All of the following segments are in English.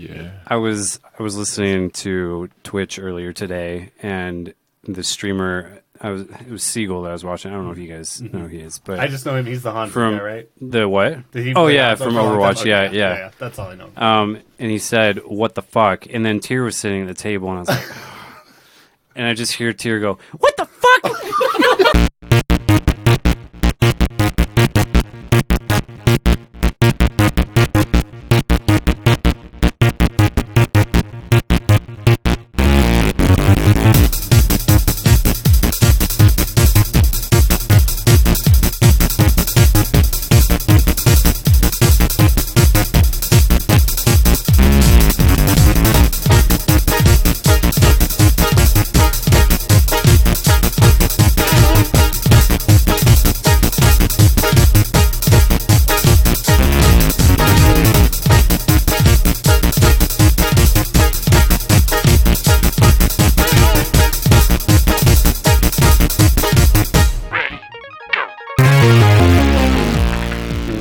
Yeah. I was listening to Twitch earlier today, and the streamer, it was Siegel that I was watching. I don't know if you guys know who he is, but I just know him. He's the Hanzo from guy, right? the what? Did he Oh play yeah, Hanzo from for a long Overwatch. time? Yeah, Okay, yeah. That's all I know. And he said, "What the fuck?" And then Tyr was sitting at the table, and I was like, and I just hear Tyr go, "What the fuck?"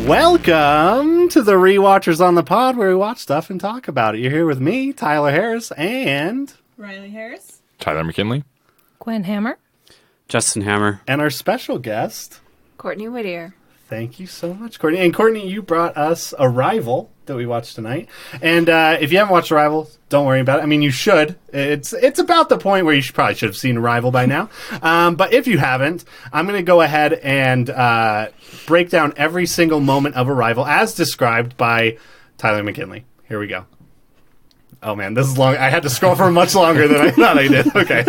Welcome to the Rewatchers on the Pod, where we watch stuff and talk about it. You're here with me, Tyler Harris, and Riley Harris. Tyler McKinley. Gwen Hammer. Justin Hammer. our special guest. Courtney Whittier. Thank you so much, Courtney. And Courtney, you brought us Arrival that we watched tonight. And if you haven't watched Arrival, don't worry about it. I mean, you should. It's about the point where you probably should have seen Arrival by now. But if you haven't, I'm going to go ahead and break down every single moment of Arrival as described by Tyler McKinley. Here we go. Oh, man, this is long. I had to scroll for much longer than I thought I did. Okay.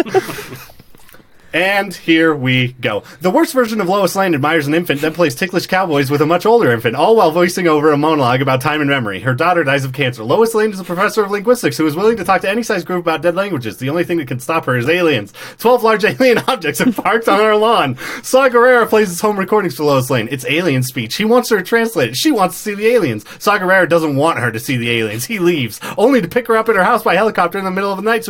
And here we go. The worst version of Lois Lane admires an infant, then plays ticklish cowboys with a much older infant, all while voicing over a monologue about time and memory. Her daughter dies of cancer. Lois Lane is a professor of linguistics who is willing to talk to any size group about dead languages. The only thing that can stop her is aliens. 12 large alien objects are parked on our lawn. Saw Gerrera plays his home recordings for Lois Lane. It's alien speech. He wants her to translate it. She wants to see the aliens. Saw Gerrera doesn't want her to see the aliens. He leaves, only to pick her up in her house by helicopter in the middle of the night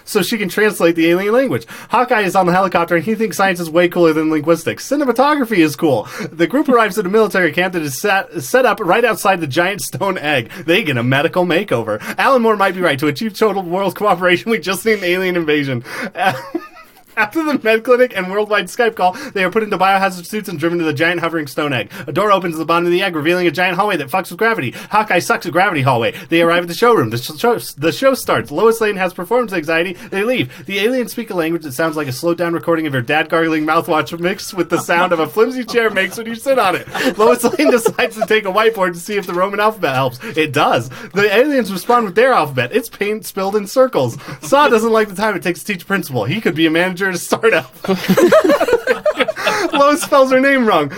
so she can translate the alien language. Hawkeye is on the helicopter and he thinks science is way cooler than linguistics. Cinematography is cool. The group arrives at a military camp that is set up right outside the giant stone egg. They get a medical makeover. Alan Moore might be right. To achieve total world cooperation, we just need an alien invasion. After the med clinic and worldwide Skype call, they are put into biohazard suits and driven to the giant hovering stone egg. A door opens at the bottom of the egg, revealing a giant hallway that fucks with gravity. Hawkeye sucks at gravity hallway. They arrive at the showroom. The show starts. Lois Lane has performance anxiety. They leave. The aliens speak a language that sounds like a slowed down recording of your dad gargling mouthwash mixed with the sound of a flimsy chair makes when you sit on it. Lois Lane decides to take a whiteboard to see if the Roman alphabet helps. It does. The aliens respond with their alphabet. It's paint spilled in circles. Saw doesn't like the time it takes to teach principal. He could be a manager at a startup. Lois spells her name wrong.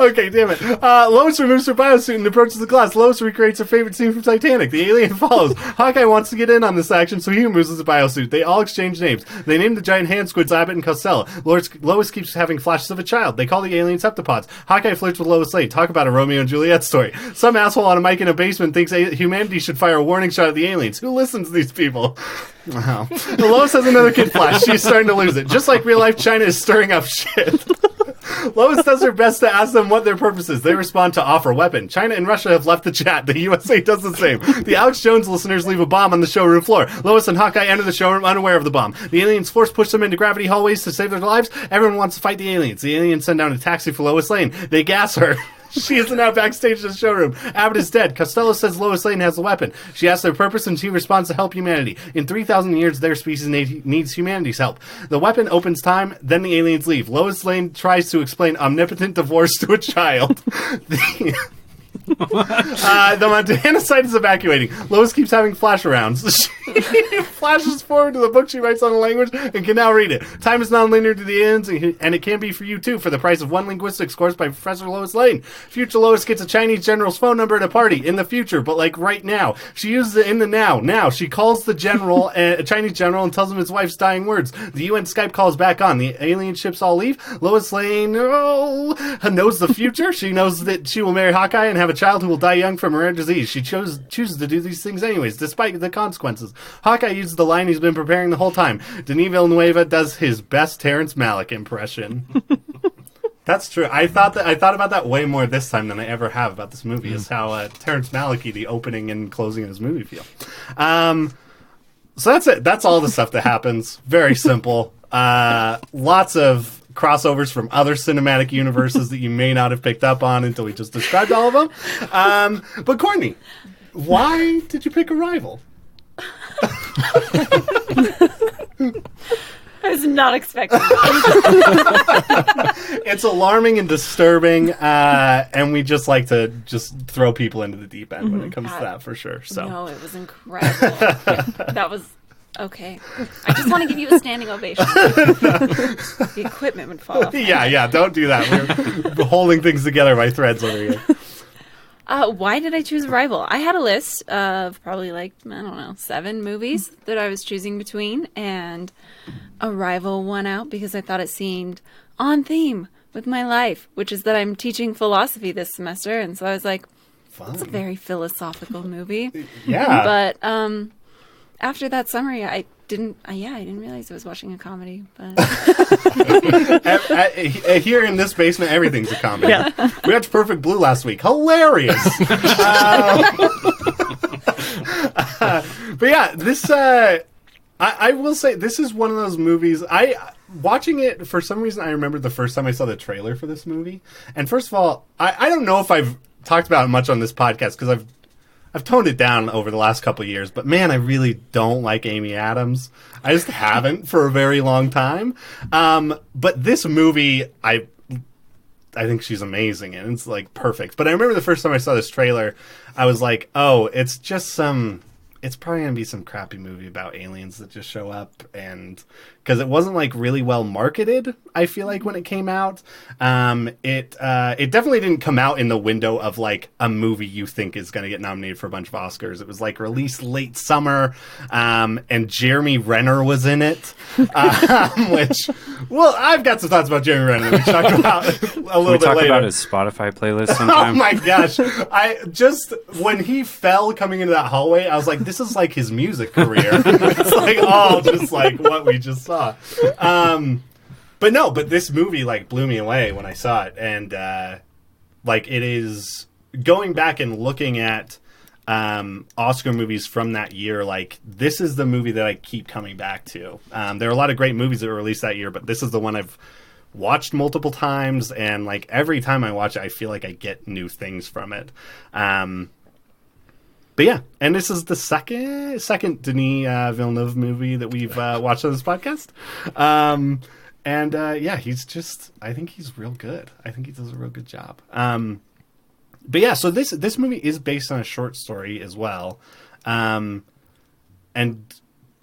Okay, damn it. Lois removes her biosuit and approaches the class. Lois recreates her favorite scene from Titanic. The alien follows. Hawkeye wants to get in on this action, so he removes his biosuit. They all exchange names. They name the giant hand squids Abbott and Costello. Lois keeps having flashes of a child. They call the aliens heptapods. Hawkeye flirts with Lois Lane. Talk about a Romeo and Juliet story. Some asshole on a mic in a basement thinks humanity should fire a warning shot at the aliens. Who listens to these people? Wow. Lois has another kid flash. She's starting to lose it. Just like real life, China is stirring up shit. Lois does her best to ask them what their purpose is. They respond to offer weapon. China and Russia have left the chat. The USA does the same. The Alex Jones listeners leave a bomb on the showroom floor. Lois and Hawkeye enter the showroom unaware of the bomb. The aliens force push them into gravity hallways to save their lives. Everyone wants to fight the aliens. The aliens send down a taxi for Lois Lane. They gas her. She is now backstage in the showroom. Abbott is dead. Costello says Lois Lane has the weapon. She asks their purpose, and she responds to help humanity. In 3,000 years, their species needs humanity's help. The weapon opens time, then the aliens leave. Lois Lane tries to explain omnipotent divorce to a child. The Montana site is evacuating. Lois keeps having flash-arounds. She flashes forward to the book she writes on a language and can now read it. Time is non-linear to the aliens, and it can be for you, too, for the price of one linguistics course by Professor Lois Lane. Future Lois gets a Chinese general's phone number at a party. In the future, but like right now. She uses it in the now. Now, she calls the general, a Chinese general, and tells him his wife's dying words. The UN Skype call is back on. The alien ships all leave. Lois Lane knows the future. She knows that she will marry Hawkeye and have a child who will die young from a rare disease. She chooses to do these things anyways, despite the consequences. Hawkeye uses the line he's been preparing the whole time. Denis Villeneuve does his best Terrence Malick impression. That's true. I thought about that way more this time than I ever have about this movie. Is how Terrence Malick, the opening and closing of his movie, feel. So that's it. That's all the stuff that happens. Very simple. Lots of crossovers from other cinematic universes that you may not have picked up on until we just described all of them. But Courtney, why did you pick Arrival? I was not expecting that. It's alarming and disturbing, and we just like to just throw people into the deep end when it comes to that, for sure. So No, it was incredible. That was okay. I just want to give you a standing ovation. The equipment would fall off. yeah, don't do that. We're holding things together by threads over here. Why did I choose Arrival? I had a list of probably 7 movies that I was choosing between, and Arrival won out because I thought it seemed on theme with my life, which is that I'm teaching philosophy this semester, and so I was like, Fun. it's a very philosophical movie. Yeah. But after that summary, I didn't realize I was watching a comedy. But Here in this basement, everything's a comedy. Yeah. We watched Perfect Blue last week. Hilarious. But yeah, this I will say this is one of those movies. Watching it, for some reason, I remembered the first time I saw the trailer for this movie. And first of all, I don't know if I've talked about it much on this podcast because I've toned it down over the last couple of years, but man, I really don't like Amy Adams. I just haven't for a very long time. But this movie, I think she's amazing, and it's perfect. But I remember the first time I saw this trailer, I was like, oh, it's just it's probably going to be some crappy movie about aliens that just show up, and because it wasn't really well marketed, I feel like when it came out, it definitely didn't come out in the window of a movie you think is going to get nominated for a bunch of Oscars. It was released late summer, and Jeremy Renner was in it, which, well, I've got some thoughts about Jeremy Renner that we talk about a little bit talk later. about his Spotify playlist Oh sometime. my gosh. When he fell coming into that hallway, I was like, this is his music career. It's all just what we just saw. But this movie blew me away when I saw it. And it is going back and looking at Oscar movies from that year, this is the movie that I keep coming back to. There are a lot of great movies that were released that year, but this is the one I've watched multiple times, and every time I watch it, I feel like I get new things from it. But yeah, and this is the second Denis Villeneuve movie that we've watched on this podcast. I think he's real good. I think he does a real good job. But yeah, so this movie is based on a short story as well. And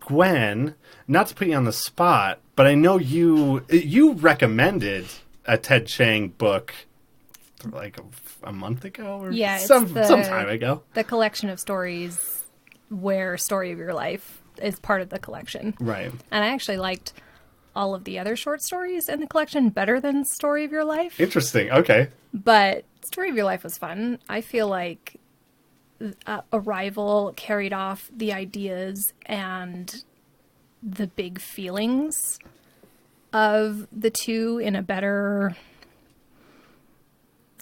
Gwen, not to put you on the spot, but I know you recommended a Ted Chiang book a month ago or some time ago. The collection of stories where Story of Your Life is part of the collection. Right. And I actually liked all of the other short stories in the collection better than Story of Your Life. Interesting. Okay. But Story of Your Life was fun. I feel like Arrival carried off the ideas and the big feelings of the two in a better,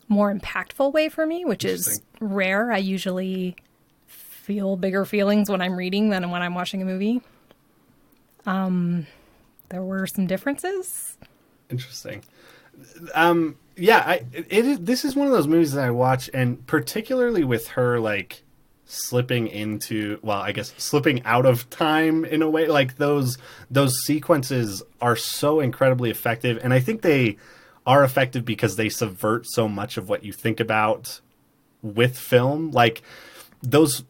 more impactful way for me, which is rare. I usually feel bigger feelings when I'm reading than when I'm watching a movie. There were some differences. Interesting. This is one of those movies that I watch, and particularly with her slipping out of time in a way, those sequences are so incredibly effective, and I think they are effective because they subvert so much of what you think about with film. Those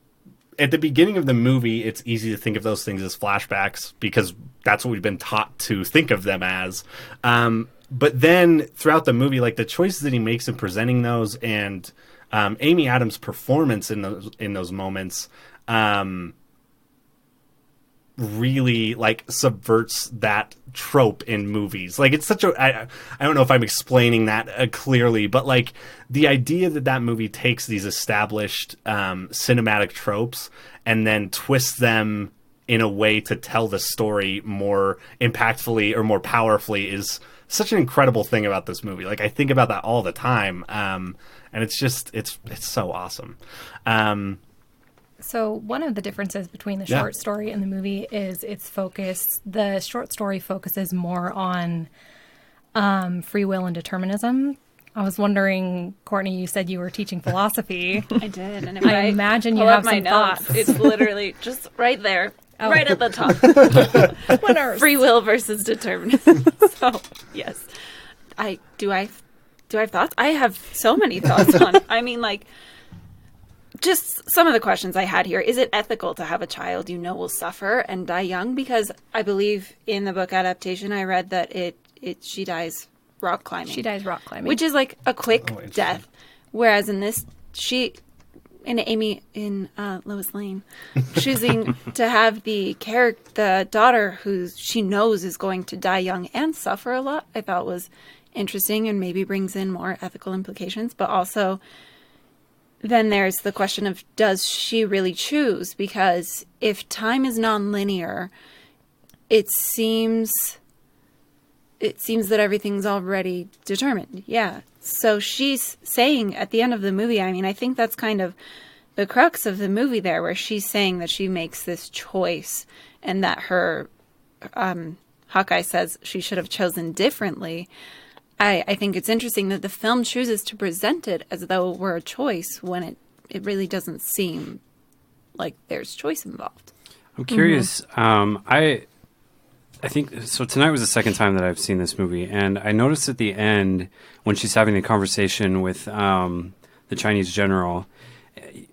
at the beginning of the movie, it's easy to think of those things as flashbacks because that's what we've been taught to think of them as. But then throughout the movie, the choices that he makes in presenting those, and Amy Adams' performance in those moments, really subverts that trope in movies. It's such a I don't know if I'm explaining that clearly, but the idea that movie takes these established cinematic tropes and then twists them in a way to tell the story more impactfully or more powerfully is such an incredible thing about this movie. Like, I think about that all the time, and it's just it's so awesome. So one of the differences between the short story and the movie is its focus. The short story focuses more on free will and determinism. I was wondering, Courtney, you said you were teaching philosophy. I did. And if I imagine you have some thoughts. It's literally just right there, right at the top. Free will versus determinism. So, yes. Do I have thoughts? I have so many thoughts on it. I mean, like, just some of the questions I had here. Is it ethical to have a child you know will suffer and die young? Because I believe in the book adaptation I read that she dies rock climbing. She dies rock climbing. Which is like a quick death. Whereas in this, in Lois Lane, choosing to have the daughter who she knows is going to die young and suffer a lot, I thought was interesting and maybe brings in more ethical implications. But also, then there's the question of, does she really choose? Because if time is nonlinear, it seems that everything's already determined. Yeah. So she's saying at the end of the movie, I mean, I think that's kind of the crux of the movie there, where she's saying that she makes this choice and that her, Hawkeye says she should have chosen differently. I think it's interesting that the film chooses to present it as though it were a choice when it really doesn't seem like there's choice involved. I'm curious. I think so. Tonight was the second time that I've seen this movie, and I noticed at the end when she's having the conversation with the Chinese general,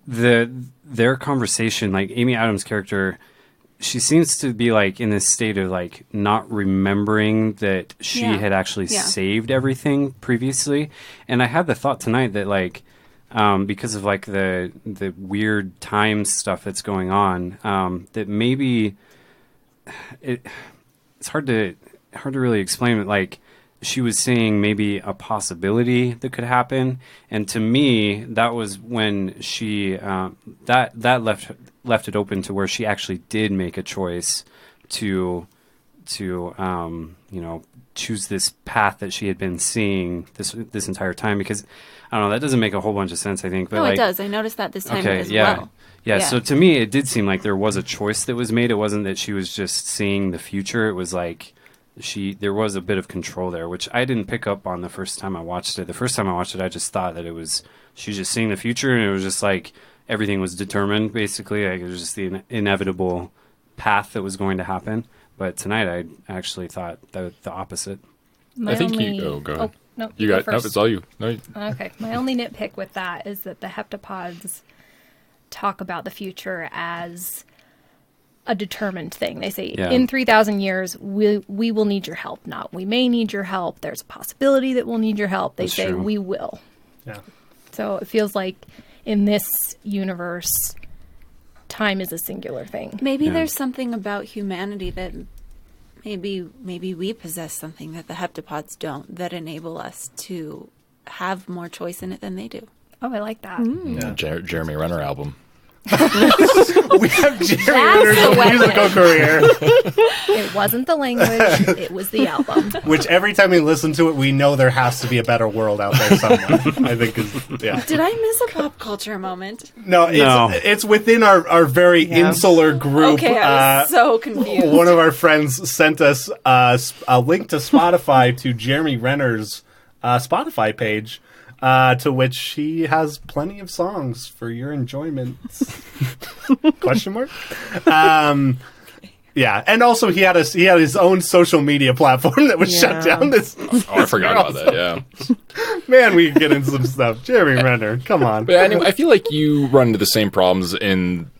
their conversation, like Amy Adams' character, she seems to be like in this state of like not remembering that she had actually saved everything previously. And I had the thought tonight that like because of like the weird time stuff that's going on, that maybe it's hard to really explain it. Like she was seeing maybe a possibility that could happen, and to me, that was when she that left it open to where she actually did make a choice to choose this path that she had been seeing this entire time. Because I don't know, that doesn't make a whole bunch of sense, I think. But it does. I noticed that this time as well. Yeah, so to me, it did seem like there was a choice that was made. It wasn't that she was just seeing the future. It was like there was a bit of control there, which I didn't pick up on the first time I watched it. The first time I watched it, I just thought that she was just seeing the future, and it was just like everything was determined, basically. Like it was just the inevitable path that was going to happen. But tonight, I actually thought the opposite. Go ahead. Oh, no, you got first. No, it's all you. No, Okay. My only nitpick with that is that the heptapods talk about the future as a determined thing. They say in 3,000 years we will need your help. Not we may need your help. There's a possibility that we'll need your help. They say true. We will. Yeah. So it feels like in this universe, time is a singular thing. Maybe there's something about humanity that maybe we possess something that the heptapods don't, that enable us to have more choice in it than they do. Oh, I like that. Jeremy Renner album. We have Jeremy Renner's musical career. It wasn't the language, it was the album. Which every time we listen to it, we know there has to be a better world out there somewhere. I think is Did I miss a pop culture moment? No, it's within our very insular group. Okay, I was so confused. One of our friends sent us a link to Spotify to Jeremy Renner's Spotify page. To which he has plenty of songs for your enjoyment. Question mark? Yeah, and also he had his own social media platform that was shut down. I forgot about that. Yeah, man, we can get into some stuff. Jeremy Renner, come on. But anyway, I feel like you run into the same problems in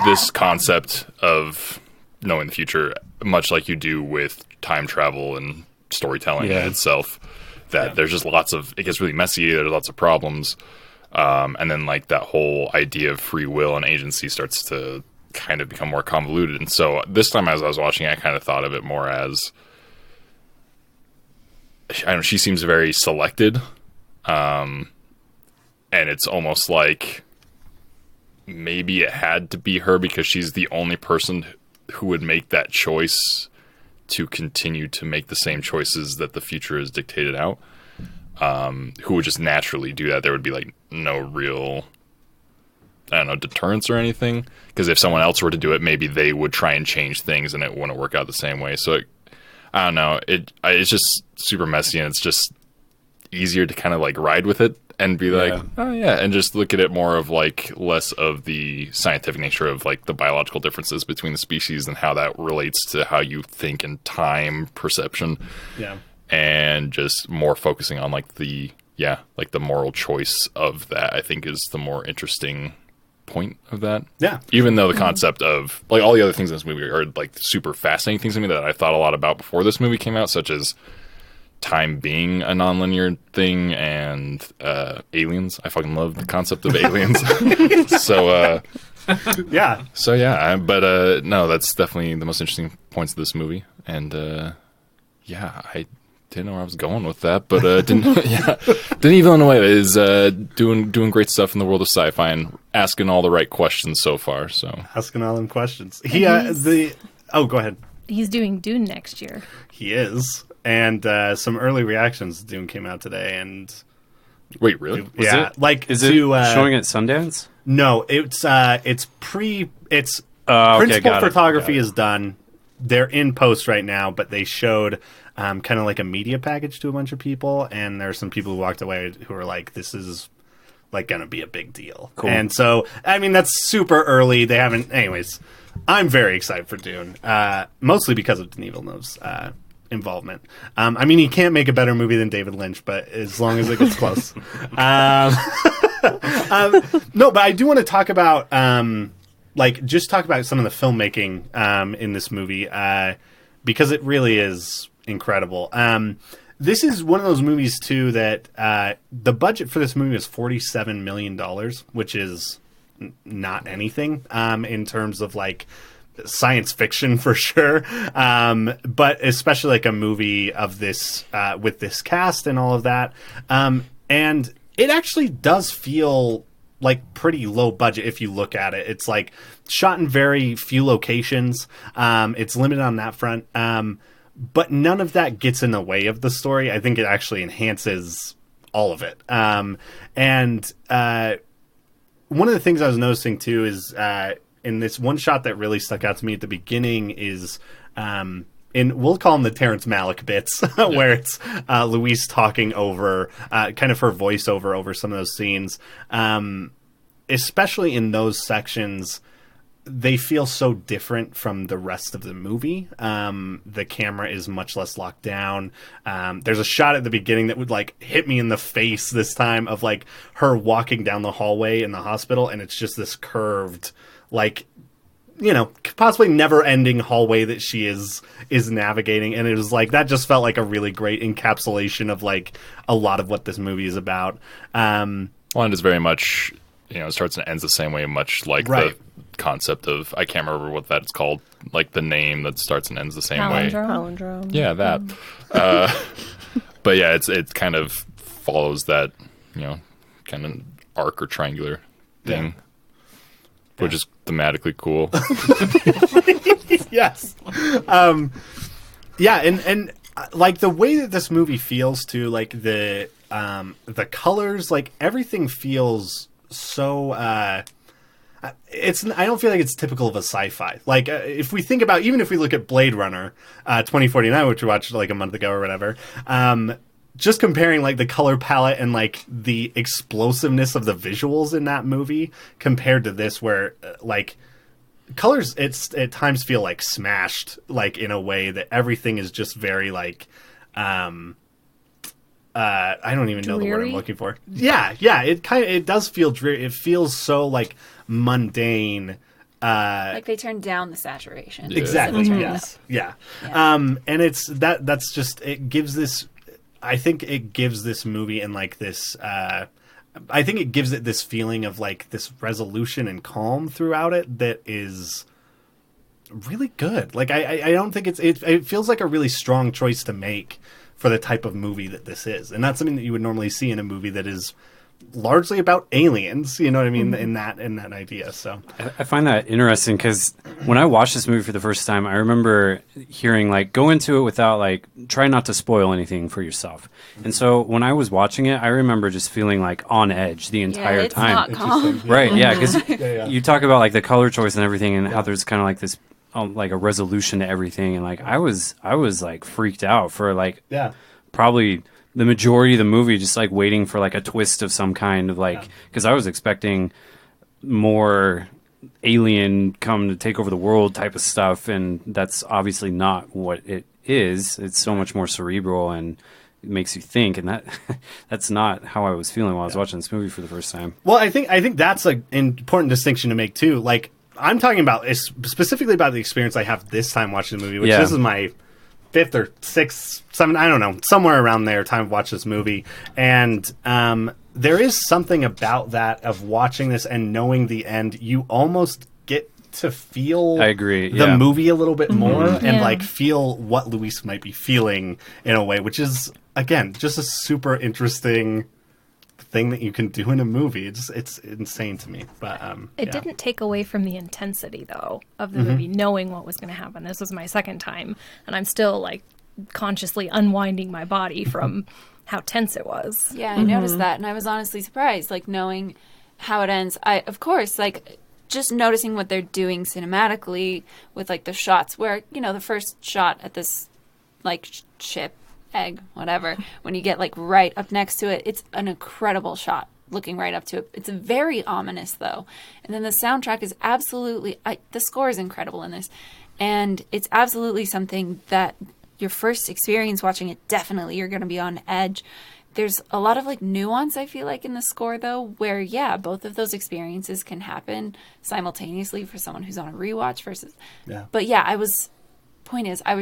this concept of knowing the future, much like you do with time travel and storytelling in itself. That there's just it gets really messy, there's lots of problems, and then like that whole idea of free will and agency starts to kind of become more convoluted. And so this time as I was watching, I kind of thought of it more as, I don't know, she seems very selected, and it's almost like maybe it had to be her because she's the only person who would make that choice to continue to make the same choices that the future has dictated out, who would just naturally do that. There would be like no real, I don't know, deterrence or anything. Because if someone else were to do it, maybe they would try and change things and it wouldn't work out the same way. So I don't know. It's just super messy, and it's just easier to kind of like ride with it and be like, oh yeah, and just look at it more of like less of the scientific nature of like the biological differences between the species and how that relates to how you think in time perception. Yeah. And just more focusing on like the moral choice of that, I think, is the more interesting point of that. Yeah. Even though the concept of like all the other things in this movie are like super fascinating things to me that I thought a lot about before this movie came out, such as time being a nonlinear thing and aliens. I fucking love the concept of aliens. No, that's definitely the most interesting points of this movie. And I didn't know where I was going with that, but didn't even know it is doing great stuff in the world of sci-fi and asking all the right questions so far. So asking all them questions. Go ahead. He's doing Dune next year. He is. And some early reactions to Dune came out today, and wait, really? Is it showing at Sundance? No, it's principal photography is done. They're in post right now, but they showed kind of like a media package to a bunch of people, and there are some people who walked away who were like, "This is like going to be a big deal." Cool. And so, I mean, that's super early. They haven't, anyways. I'm very excited for Dune, mostly because of Denis Villeneuve's involvement. I mean, he can't make a better movie than David Lynch, but as long as it gets close. No, but I do want to talk about talk about some of the filmmaking in this movie because it really is incredible. This is one of those movies too that the budget for this movie is $47 million, which is not anything in terms of like science fiction for sure, but especially like a movie of this with this cast and all of that, and it actually does feel like pretty low budget if you look at it. It's like shot in very few locations. It's limited on that front, but none of that gets in the way of the story. I think it actually enhances all of it. And one of the things I was noticing too is in this one shot that really stuck out to me at the beginning is we'll call them the Terrence Malick bits, where it's Louise talking over kind of her voiceover over some of those scenes. Especially in those sections, they feel so different from the rest of the movie. The camera is much less locked down. There's a shot at the beginning that would like hit me in the face this time of like her walking down the hallway in the hospital, and it's just this curved, like, you know, possibly never-ending hallway that she is navigating, and it was like that just felt like a really great encapsulation of like a lot of what this movie is about. And it's very much, you know, it starts and ends the same way, much like the concept of, I can't remember what that's called, like the name that starts and ends the same way. Palindrome. Yeah, that. But yeah, it kind of follows that, you know, kind of arc or triangular thing, which is thematically cool. Yes. And like the way that this movie feels too, like the colors, like everything feels so I don't feel like it's typical of a sci-fi. Like if we think about, even if we look at Blade Runner 2049, which we watched like a month ago or whatever, just comparing like the color palette and like the explosiveness of the visuals in that movie compared to this, where like colors at times feel like smashed, like in a way that everything is just very like I don't even know the word I'm looking for. Yeah, it does feel dreary. It feels so like mundane. Like they turned down the saturation. Yeah. Exactly. Mm-hmm. Yes. Yeah. And it's that's just, it gives this, I think it gives this movie and like this I think it gives it this feeling of like this resolution and calm throughout it that is really good. Like I don't think it feels like a really strong choice to make for the type of movie that this is. And not something that you would normally see in a movie that is largely about aliens. You know what I mean? In that idea. So I find that interesting because when I watched this movie for the first time, I remember hearing like go into it without like try not to spoil anything for yourself. And so when I was watching it, I remember just feeling like on edge the entire it's time. not calm. Right? Yeah, because yeah. you talk about like the color choice and everything, and how there's kind of like this like a resolution to everything, and like I was like freaked out for like probably the majority of the movie, just like waiting for like a twist of some kind of like, because I was expecting more alien come to take over the world type of stuff, and that's obviously not what it is. It's so much more cerebral and it makes you think, and that's not how I was feeling while I was watching this movie for the first time. Well, I think that's an important distinction to make too. Like I'm talking about specifically about the experience I have this time watching the movie, which this is my 5th or 6th, 7th, I don't know, somewhere around there time to watch this movie. And there is something about that of watching this and knowing the end. You almost get to feel I agree. the movie a little bit more and like feel what Luis might be feeling in a way, which is, again, just a super interesting thing that you can do in a movie. It's insane to me. But it didn't take away from the intensity though of the movie, knowing what was going to happen. This was my second time, and I'm still like consciously unwinding my body from how tense it was. Yeah, I noticed that, and I was honestly surprised, like knowing how it ends. I, of course, like just noticing what they're doing cinematically with like the shots where, you know, the first shot at this like ship, egg, whatever, when you get like right up next to it, it's an incredible shot looking right up to it. It's very ominous though. And then the soundtrack is absolutely, the score is incredible in this. And it's absolutely something that your first experience watching it, definitely you're going to be on edge. There's a lot of like nuance, I feel like, in the score though, where both of those experiences can happen simultaneously for someone who's on a rewatch versus. Yeah. But I was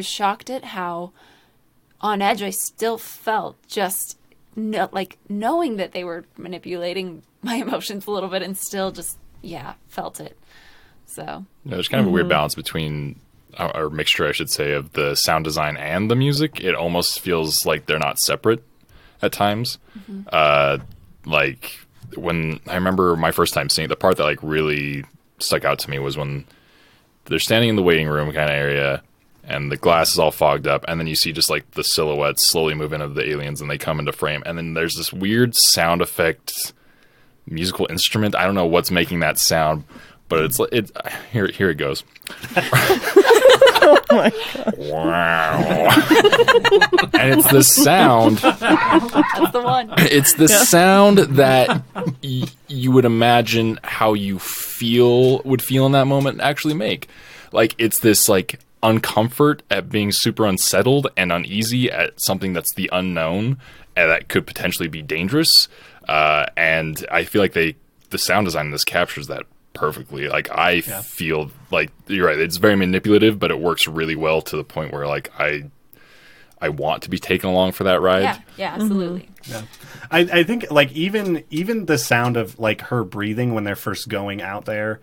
shocked at how on edge I still felt, just like knowing that they were manipulating my emotions a little bit, and still just felt it. So there's kind of a weird balance between, or mixture I should say, of the sound design and the music. It almost feels like they're not separate at times. Like when I remember my first time seeing it, the part that like really stuck out to me was when they're standing in the waiting room kind of area, and the glass is all fogged up, and then you see just like the silhouettes slowly move in of the aliens, and they come into frame, and then there's this weird sound effect musical instrument. I don't know what's making that sound, but it's here it goes. Oh my god! Wow! And it's the sound. that's the one. It's the sound that you would imagine how you would feel in that moment actually make. Like it's this like uncomfort at being super unsettled and uneasy at something that's the unknown and that could potentially be dangerous. And I feel like the sound design in this captures that perfectly. Like I feel like you're right. It's very manipulative, but it works really well to the point where like I want to be taken along for that ride. Yeah, absolutely. Yeah. I think like even the sound of like her breathing when they're first going out there,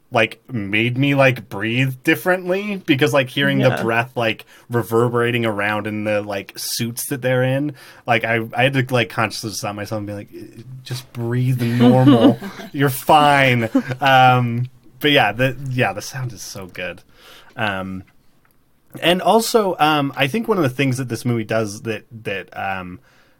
like made me like breathe differently, because like hearing the breath like reverberating around in the like suits that they're in, like I had to like consciously stop myself and be like, just breathe normal. You're fine. But the sound is so good. And also I think one of the things that this movie does that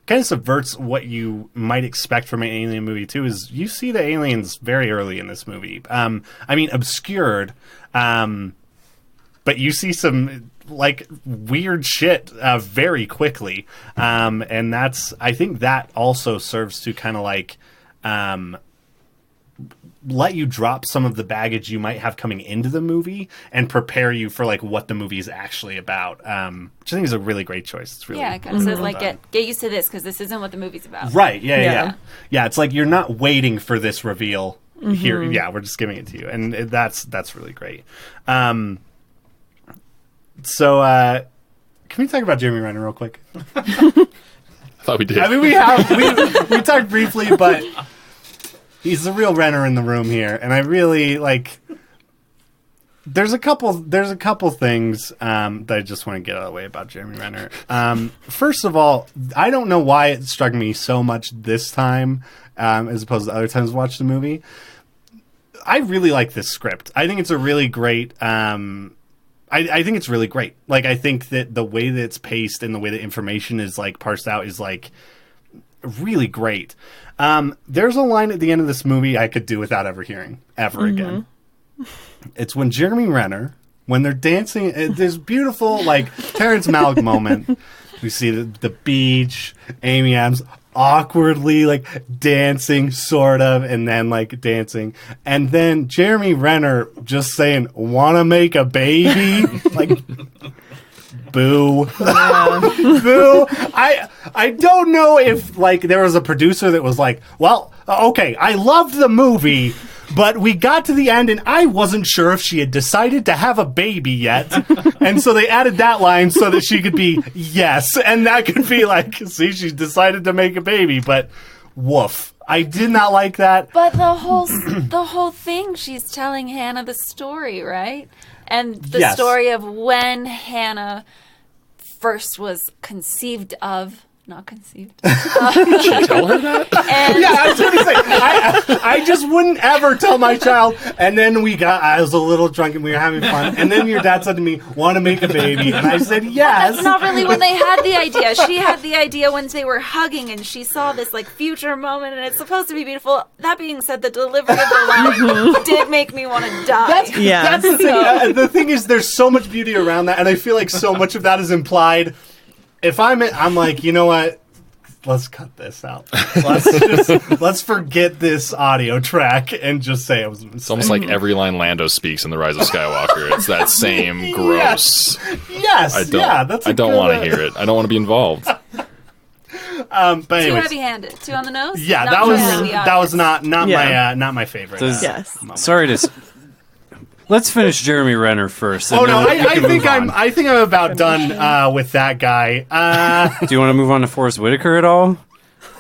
kind of subverts what you might expect from an alien movie too is you see the aliens very early in this movie. I mean, obscured, but you see some like weird shit very quickly, and I think that also serves to kind of like let you drop some of the baggage you might have coming into the movie and prepare you for like what the movie is actually about, which I think is a really great choice. It's really it kind of says like get used to this because this isn't what the movie's about. Right? Yeah. It's like you're not waiting for this reveal here. Yeah, we're just giving it to you, and that's really great. So can we talk about Jeremy Renner real quick? I thought we did. I mean, we talked briefly, but he's the real Renner in the room here, and I really like there's a couple things that I just want to get out of the way about Jeremy Renner. First of all, I don't know why it struck me so much this time as opposed to other times I watched the movie. I really like this script. I think it's a really great. I think it's really great. Like, I think that the way that it's paced and the way that information is like parsed out is like really great. There's a line at the end of this movie I could do without ever hearing ever again. It's when Jeremy Renner, when they're dancing, this beautiful like Terrence Malick moment. We see the beach, Amy Adams awkwardly like dancing, sort of, and then like dancing, and then Jeremy Renner just saying, "Wanna make a baby?" Like, boo. Boo. I don't know if like there was a producer that was like, well, okay, I loved the movie, but we got to the end and I wasn't sure if she had decided to have a baby yet. And so they added that line so that she could be yes. And that could be like, see, she's decided to make a baby, but woof. I did not like that. But the whole thing, she's telling Hannah the story, right? And the story of when Hannah first was conceived of. Not conceived. Did she tell her that? Yeah, I was going to say, I just wouldn't ever tell my child. And then I was a little drunk and we were having fun. And then your dad said to me, "Want to make a baby?" And I said, yes. That's not really when they had the idea. She had the idea when they were hugging and she saw this like future moment and it's supposed to be beautiful. That being said, the delivery of the line did make me want to die. That's the thing. The thing is, there's so much beauty around that. And I feel like so much of that is implied. If I'm like, you know what? Let's cut this out. Let's forget this audio track and just say it was a mistake. It's almost like every line Lando speaks in The Rise of Skywalker. It's that same gross. Yes. I don't want to hear it. I don't want to be involved. But anyways, too heavy-handed, too on the nose. Yeah, that was not my favorite. Yes. Sorry to. Let's finish Jeremy Renner first. Oh no, I think I'm about done with that guy. Do you want to move on to Forrest Whitaker at all?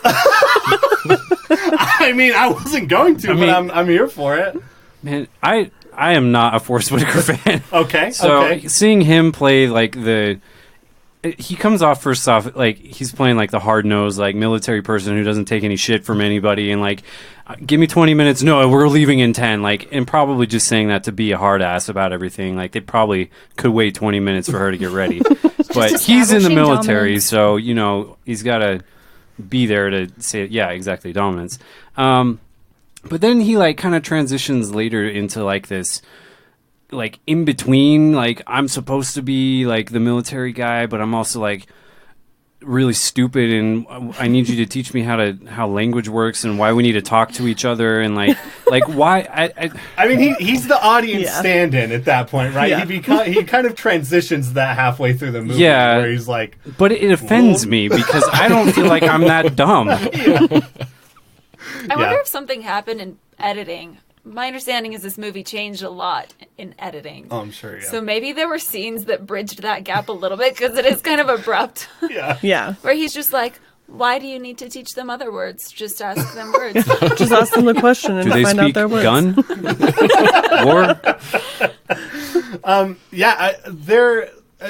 I mean, I wasn't going to, but I'm here for it. Man, I am not a Forrest Whitaker fan. Okay. So seeing him play like he comes off first off like he's playing like the hard-nosed like military person who doesn't take any shit from anybody and like give me 20 minutes, no, we're leaving in 10, like, and probably just saying that to be a hard ass about everything. Like, they probably could wait 20 minutes for her to get ready. But he's in the military, dominance. So, you know, he's got to be there to say, yeah, exactly, dominance. But then he, like, kind of transitions later into, like, this, like, in between, like, I'm supposed to be, like, the military guy, but I'm also, like, really stupid and I need you to teach me how language works and why we need to talk to each other and like why I mean he's the audience stand-in at that point, right? Yeah. He kind of transitions that halfway through the movie where he's like, but it offends me because I don't feel like I'm that dumb. I wonder if something happened in editing. My understanding is this movie changed a lot in editing. Oh, I'm sure, yeah. So maybe there were scenes that bridged that gap a little bit because it is kind of abrupt. Yeah. Where he's just like, why do you need to teach them other words? Just ask them words. Just ask them the question and find out their words. Gun? War?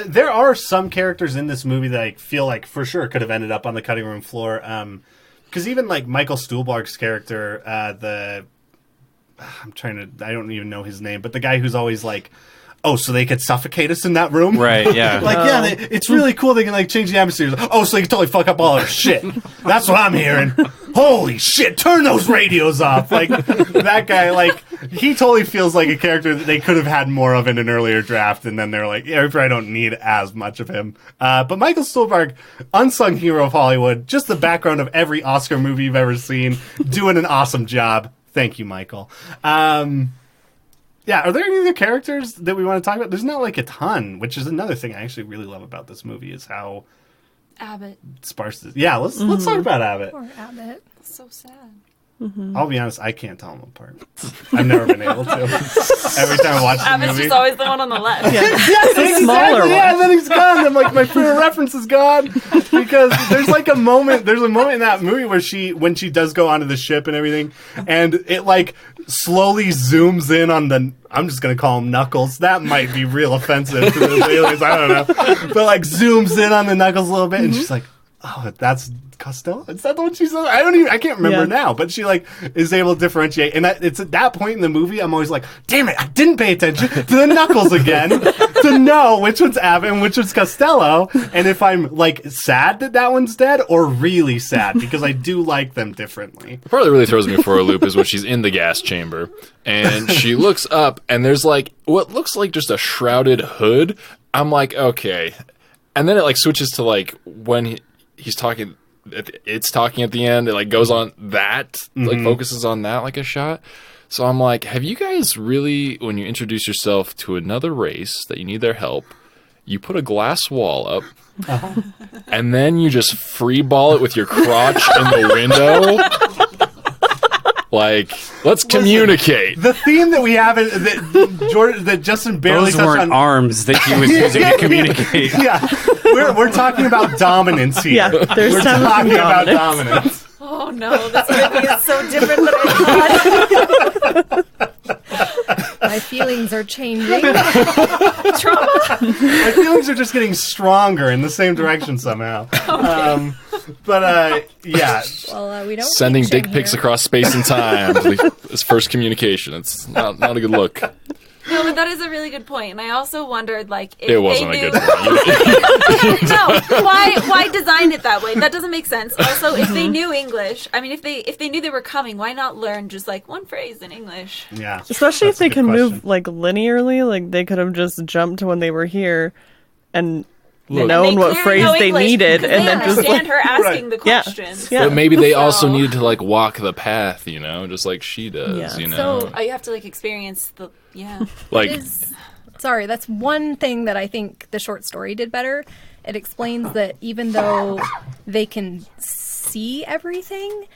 There are some characters in this movie that I feel like for sure could have ended up on the cutting room floor. Because even like Michael Stuhlbarg's character, I don't even know his name, but the guy who's always like, oh, so they could suffocate us in that room? Right, yeah. It's really cool. They can like change the atmosphere. Oh, so they can totally fuck up all our shit. That's what I'm hearing. Holy shit, turn those radios off. Like, that guy, like, he totally feels like a character that they could have had more of in an earlier draft, and then they're like, yeah, we probably don't need as much of him. But Michael Stuhlbarg, unsung hero of Hollywood, just the background of every Oscar movie you've ever seen, doing an awesome job. Thank you, Michael. Are there any other characters that we want to talk about? There's not like a ton, which is another thing I actually really love about this movie is how Abbott sparse it is. Yeah, let's talk about Abbott. Poor Abbott. So sad. I'll be honest, I can't tell them apart. I've never been able to. Every time I watch the Abbott's movie. just always the one on the left. Yes, smaller one. Yeah, and then he's gone. I'm like, my frame of reference is gone. Because there's like a moment in that movie where when she does go onto the ship and everything, and it like slowly zooms in on I'm just going to call them Knuckles. That might be real offensive to the aliens. I don't know. But like zooms in on the Knuckles a little bit, and she's like, oh, that's Costello? Is that the one she said? I can't remember now, but she like is able to differentiate. And it's at that point in the movie, I'm always like, damn it, I didn't pay attention to the Knuckles again to know which one's Abbott and which one's Costello. And if I'm like sad that one's dead or really sad because I do like them differently. The part that really throws me for a loop is when she's in the gas chamber and she looks up and there's like what looks like just a shrouded hood. I'm like, okay. And then it like switches to like when he's talking, it's talking at the end. It like goes on that, like focuses on that like a shot. So I'm like, have you guys really, when you introduce yourself to another race that you need their help, you put a glass wall up, and then you just free ball it with your crotch in the window? Like, let's communicate. The theme that we have is that Justin barely Those weren't arms that he was using to communicate. Yeah, we're talking about dominance here. Yeah, there's we're time talking for about dominance. dominance. Oh no, this movie is so different than I thought. My feelings are changing. Trauma. My feelings are just getting stronger in the same direction somehow. Yeah. Well, we don't Sending fiction dick pics here. across space and time is first communication. It's not a good look. No, but that is a really good point. And I also wondered, like, if It wasn't they a knew... good point. No, why design it that way? That doesn't make sense. Also, if they knew English, I mean, if they knew they were coming, why not learn just like one phrase in English? Yeah. Especially if That's a they good can question. move like linearly, like they could have just jumped to when they were here and Look. known They what clearly phrase know they English needed, because and they then just understand like, her asking the Yeah. questions. Yeah. But maybe they also So- needed to like walk the path, you know, just like she does, Yeah. you know. So- Oh, you have to like experience the like Sorry, that's one thing that I think the short story did better. It explains that even though they can see everything,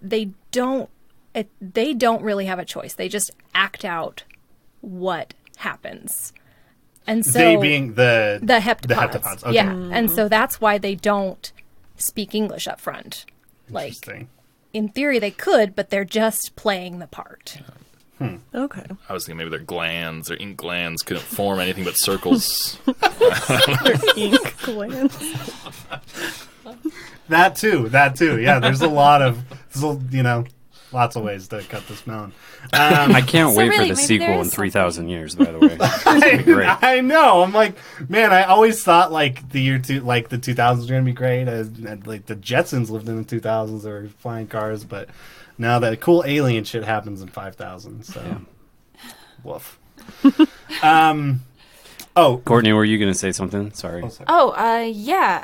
they don't really have a choice. They just act out what happens. And so They being the heptapods. The heptapods. Okay. Yeah. And so that's why they don't speak English up front. Like Interesting. in theory they could, but they're just playing the part. okay. I was thinking maybe their glands, their ink glands couldn't form anything but circles. Ink glands. That too. Yeah, there's lots of ways to cut this melon. I can't So wait really, for the maybe sequel there in is 3,000 years, by the way. It's gonna be great. I know. I'm like, man, I always thought like the 2000s were gonna be great. Like the Jetsons lived in the 2000s, or flying cars, but now that cool alien shit happens in 5000. So, woof. Courtney, were you going to say something? Sorry. yeah.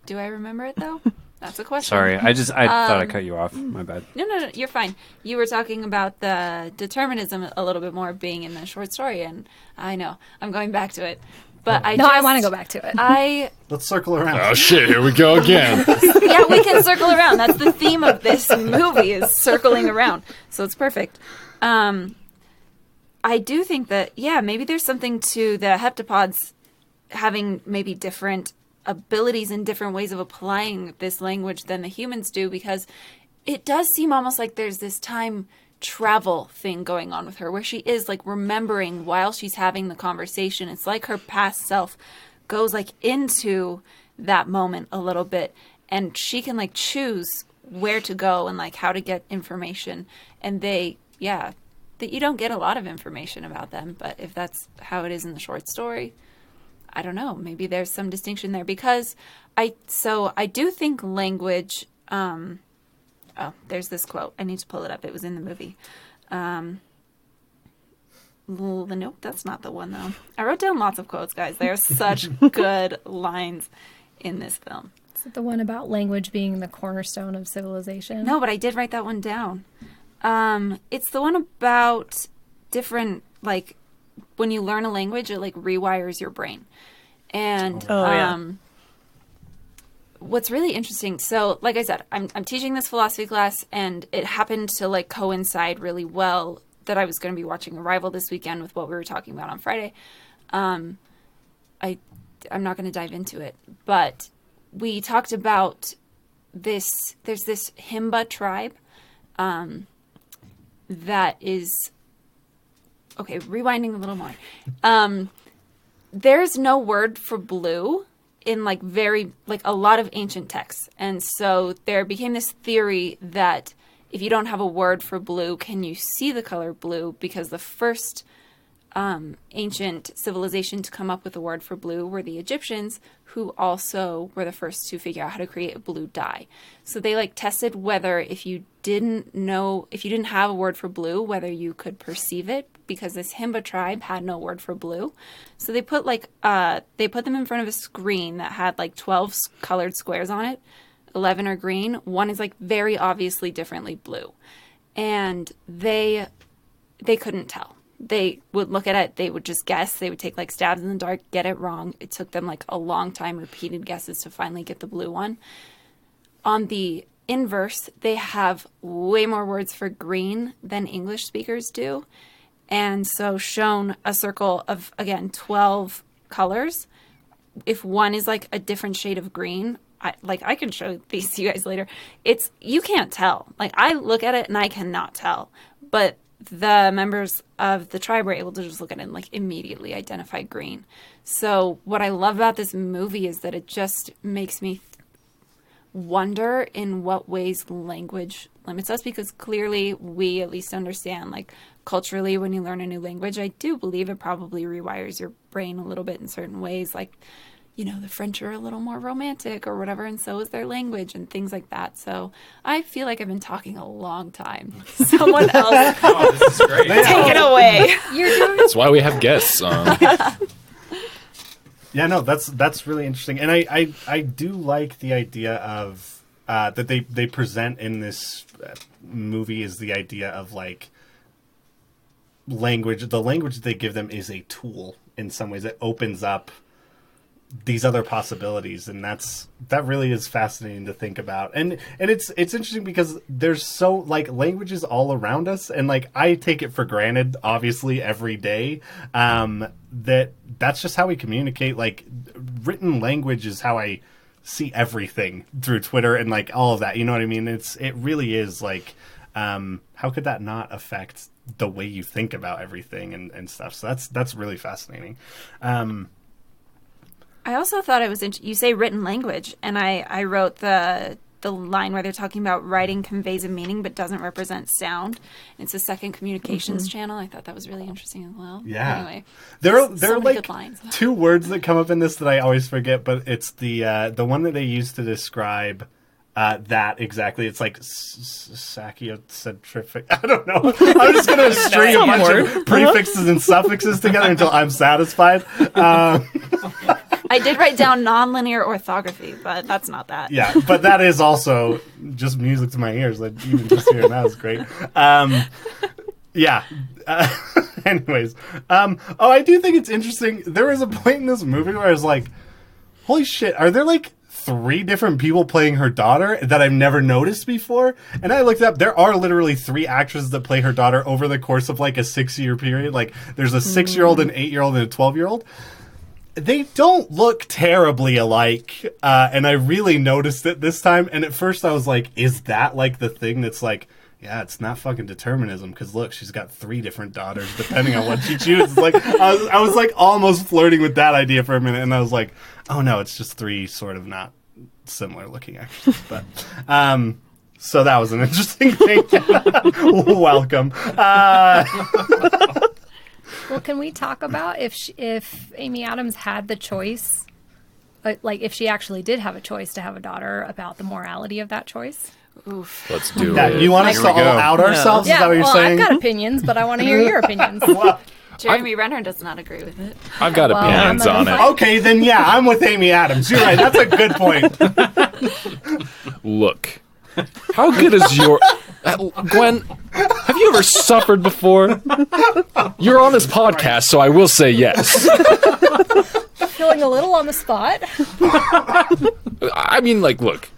Do I remember it though? That's a question. Sorry. I thought I cut you off. My bad. No, you're fine. You were talking about the determinism a little bit more being in the short story, and I know I'm going back to it, but I want to go back to it. Let's circle around. Oh shit, here we go again. Yeah, we can circle around. That's the theme of this movie is circling around. So it's perfect. I do think that, maybe there's something to the heptapods having maybe different abilities and different ways of applying this language than the humans do, because it does seem almost like there's this time travel thing going on with her where she is like remembering while she's having the conversation. It's like her past self goes like into that moment a little bit, and she can like choose where to go and like how to get information. And that you don't get a lot of information about them, but if that's how it is in the short story, I don't know, maybe there's some distinction there, because I do think language, there's this quote. I need to pull it up. It was in the movie. Nope, that's not the one though. I wrote down lots of quotes, guys. They are such good lines in this film. Is it the one about language being the cornerstone of civilization? No, but I did write that one down. It's the one about different, like, when you learn a language, it like rewires your brain. And what's really interesting, so like I said, I'm teaching this philosophy class, and it happened to like coincide really well that I was going to be watching Arrival this weekend with what we were talking about on Friday. I'm not going to dive into it, but we talked about this. There's this Himba tribe that is okay. Rewinding a little more, there's no word for blue in like a lot of ancient texts, and so there became this theory that if you don't have a word for blue, can you see the color blue? Because the first ancient civilization to come up with a word for blue were the Egyptians, who also were the first to figure out how to create a blue dye. So they like tested whether if you didn't have a word for blue, whether you could perceive it, because this Himba tribe had no word for blue. So they put them in front of a screen that had like 12 colored squares on it. 11 are green. One is like very obviously differently blue. And they couldn't tell. They would look at it, they would just guess, they would take like stabs in the dark, get it wrong. It took them like a long time, repeated guesses to finally get the blue one. On the inverse, they have way more words for green than English speakers do. And so shown a circle of, again, 12 colors. If one is like a different shade of green, I can show these to you guys later. You can't tell. Like, I look at it and I cannot tell. But the members of the tribe were able to just look at it and like immediately identify green. So what I love about this movie is that it just makes me wonder in what ways language limits us, because clearly we at least understand, like, culturally, when you learn a new language, I do believe it probably rewires your brain a little bit in certain ways. Like, you know, the French are a little more romantic or whatever, and so is their language and things like that. So I feel like I've been talking a long time. Someone else this is great. take it away. That's why we have guests. Yeah, no, that's really interesting, and I do like the idea of that they present in this movie is the idea of like language. The language that they give them is a tool in some ways. It opens up these other possibilities, and that really is fascinating to think about. And it's interesting because there's so like languages all around us, and like I take it for granted obviously every day that's just how we communicate. Like, written language is how I see everything through Twitter and like all of that, you know what I mean? It really is like how could that not affect the way you think about everything and stuff? So that's really fascinating. I also thought it was you say written language, and I wrote the line where they're talking about writing conveys a meaning but doesn't represent sound. It's a second communications channel. I thought that was really interesting as well. Yeah. Anyway, there are so like good lines. two words that come up in this that I always forget, but it's the one that they use to describe that exactly. It's like saciocentrific. I don't know. I'm just going to string a bunch of prefixes and suffixes together until I'm satisfied. I did write down nonlinear orthography, but that's not that. Yeah, but that is also just music to my ears. Like, even just hearing that was great. Yeah. Anyways. I do think it's interesting. There was a point in this movie where I was like, holy shit, are there like 3 different people playing her daughter that I've never noticed before? And I looked up, there are literally 3 actresses that play her daughter over the course of like a 6-year period. Like, there's a 6-year-old, an 8-year-old, and a 12-year-old. They don't look terribly alike, and I really noticed it this time. And at first I was like, is that like the thing that's like, yeah, it's not fucking determinism, because look, she's got 3 different daughters depending on what she chooses. Like, I was like almost flirting with that idea for a minute, and I was like, oh no, it's just 3 sort of not similar looking actors. But so that was an interesting thing. Welcome. Well, can we talk about if Amy Adams had the choice, like if she actually did have a choice to have a daughter, about the morality of that choice? Oof. Let's do Yeah, it. you want us to all out ourselves? Yeah, Is that what you're saying? I've got opinions, but I want to hear your opinions. Jeremy Renner does not agree with it. I've got opinions on it. Okay, then yeah, I'm with Amy Adams. You're right. That's a good point. Look, how good is your... Gwen, have you ever suffered before? You're on this podcast, so I will say yes. Feeling a little on the spot. I mean, like, look.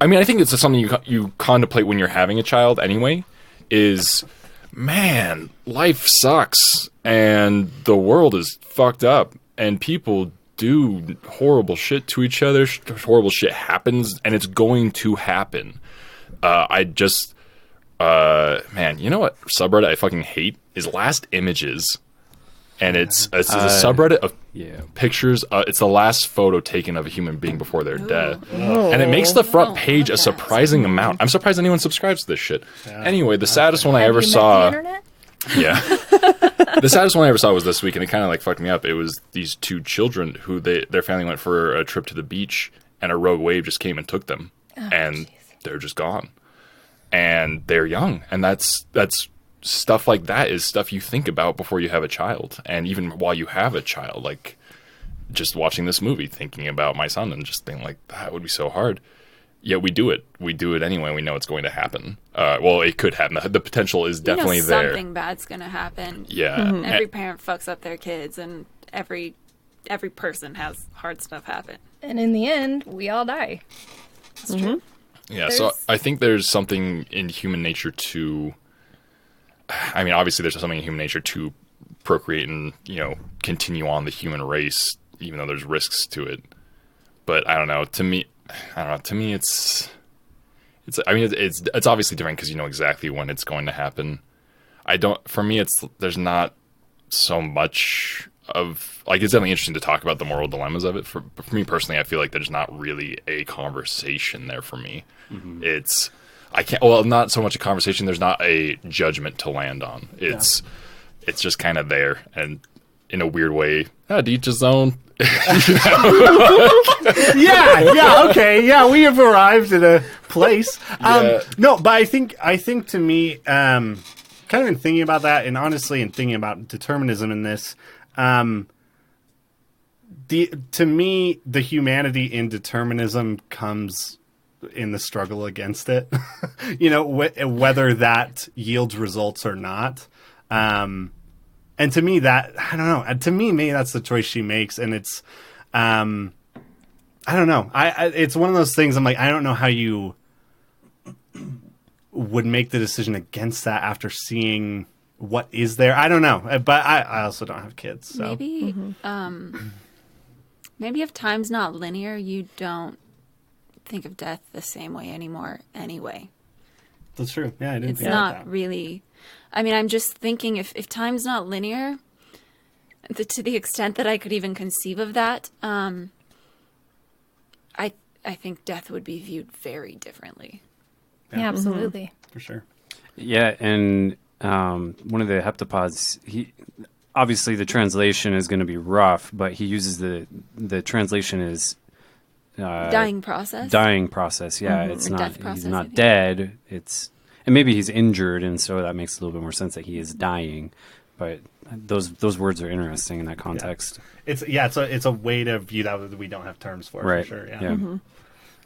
I mean, I think it's something you contemplate when you're having a child anyway, is, man, life sucks, and the world is fucked up, and people do horrible shit to each other, horrible shit happens, and it's going to happen. Man, you know what subreddit I fucking hate is Last Images. And it's a subreddit of pictures. It's the last photo taken of a human being before they're dead. And it makes the front page a surprising amount. I'm surprised anyone subscribes to this shit. Anyway, the saddest one I ever saw... Yeah. The saddest one I ever saw was this week, and it kind of like fucked me up. It was these two children who their family went for a trip to the beach, and a rogue wave just came and took them. And they're just gone. And they're young. And that's stuff like that is stuff you think about before you have a child, and even while you have a child, like just watching this movie, thinking about my son and just being like, that would be so hard. Yet we do it anyway. We know it's going to happen. Well, it could happen. The potential is definitely there. Something bad's going to happen. Yeah. Every parent fucks up their kids, and every person has hard stuff happen. And in the end, we all die. That's true. Yeah. So I think there's something in human nature to. I mean, obviously, there's something in human nature to procreate and, continue on the human race, even though there's risks to it. But I don't know. To me, it's obviously different because you know exactly when it's going to happen. For me, there's not so much of, like, it's definitely interesting to talk about the moral dilemmas of it. For me personally, I feel like there's not really a conversation there for me. Mm-hmm. Not so much a conversation. There's not a judgment to land on. It's just kind of there, and in a weird way, to each his own. We have arrived at a place. No, but I think to me, kind of in thinking about that, and honestly, in thinking about determinism in this, to me, the humanity in determinism comes in the struggle against it, whether that yields results or not. And to me, that, I don't know. To me, maybe that's the choice she makes, and it's, I don't know. It's one of those things. I'm like, I don't know how you would make the decision against that after seeing what is there. I don't know, but I also don't have kids. So. Maybe, maybe if time's not linear, you don't think of death the same way anymore anyway. That's true. Yeah, I didn't it's think not about that. Really, I mean, I'm just thinking if time's not linear, to the extent that I could even conceive of that, I think death would be viewed very differently. Yeah, absolutely. For sure. Yeah, and one of the heptapods, obviously the translation is going to be rough, but he uses the translation is dying process. Dying process, yeah. It's not. Death process, he's not dead. And maybe he's injured, and so that makes a little bit more sense that he is dying. But those words are interesting in that context. Yeah. It's a way to view that we don't have terms for. Right. For sure. Yeah. Mm-hmm.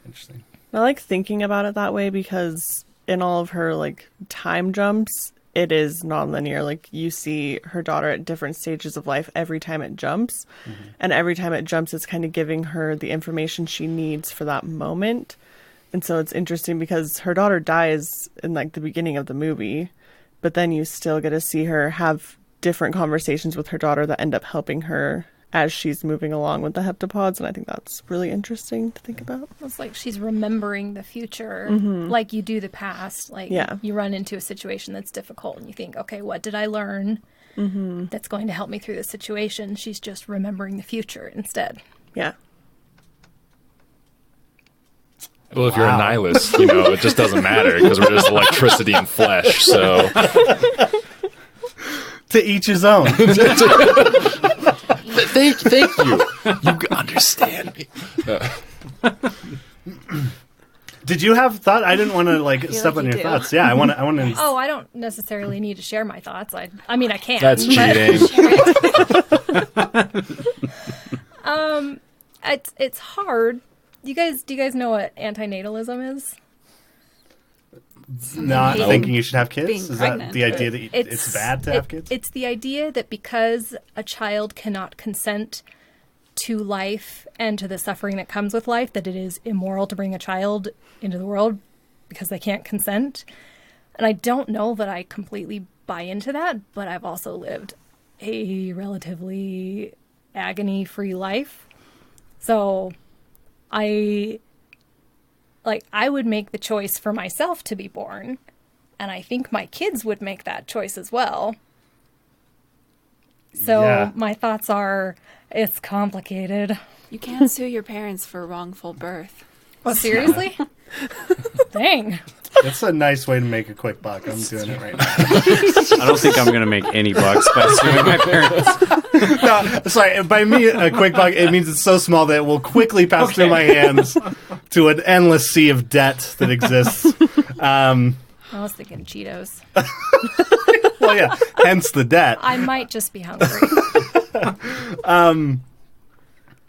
Interesting. I like thinking about it that way because in all of her like time jumps, it is nonlinear. Like you see her daughter at different stages of life every time it jumps. Mm-hmm. And every time it jumps, it's kind of giving her the information she needs for that moment. And so it's interesting because her daughter dies in like the beginning of the movie, but then you still get to see her have different conversations with her daughter that end up helping her as she's moving along with the heptapods. And I think that's really interesting to think about. It's like she's remembering the future like you do the past. Like you run into a situation that's difficult and you think, okay, what did I learn that's going to help me through this situation? She's just remembering the future instead. Yeah. Well, if you're a nihilist, it just doesn't matter because we're just electricity and flesh. So to each his own. Thank you. You understand me. Did you have thought? I didn't want to step on your thoughts. Yeah, I want to. Oh, I don't necessarily need to share my thoughts. I mean, I can. That's cheating. It's hard. Do you guys know what antinatalism is? Not thinking you should have kids? Being Is pregnant. that the idea that it's bad to have kids? It's the idea that because a child cannot consent to life and to the suffering that comes with life, that it is immoral to bring a child into the world because they can't consent. And I don't know that I completely buy into that, but I've also lived a relatively agony-free life. So I would make the choice for myself to be born, and I think my kids would make that choice as well. So my thoughts are, it's complicated. You can't sue your parents for wrongful birth. Oh, seriously? Dang. That's a nice way to make a quick buck. I'm doing it right now. I don't think I'm going to make any bucks by suing my parents. No, sorry. By me, a quick buck, it means it's so small that it will quickly pass through my hands to an endless sea of debt that exists. I was thinking Cheetos. Well, yeah, hence the debt. I might just be hungry.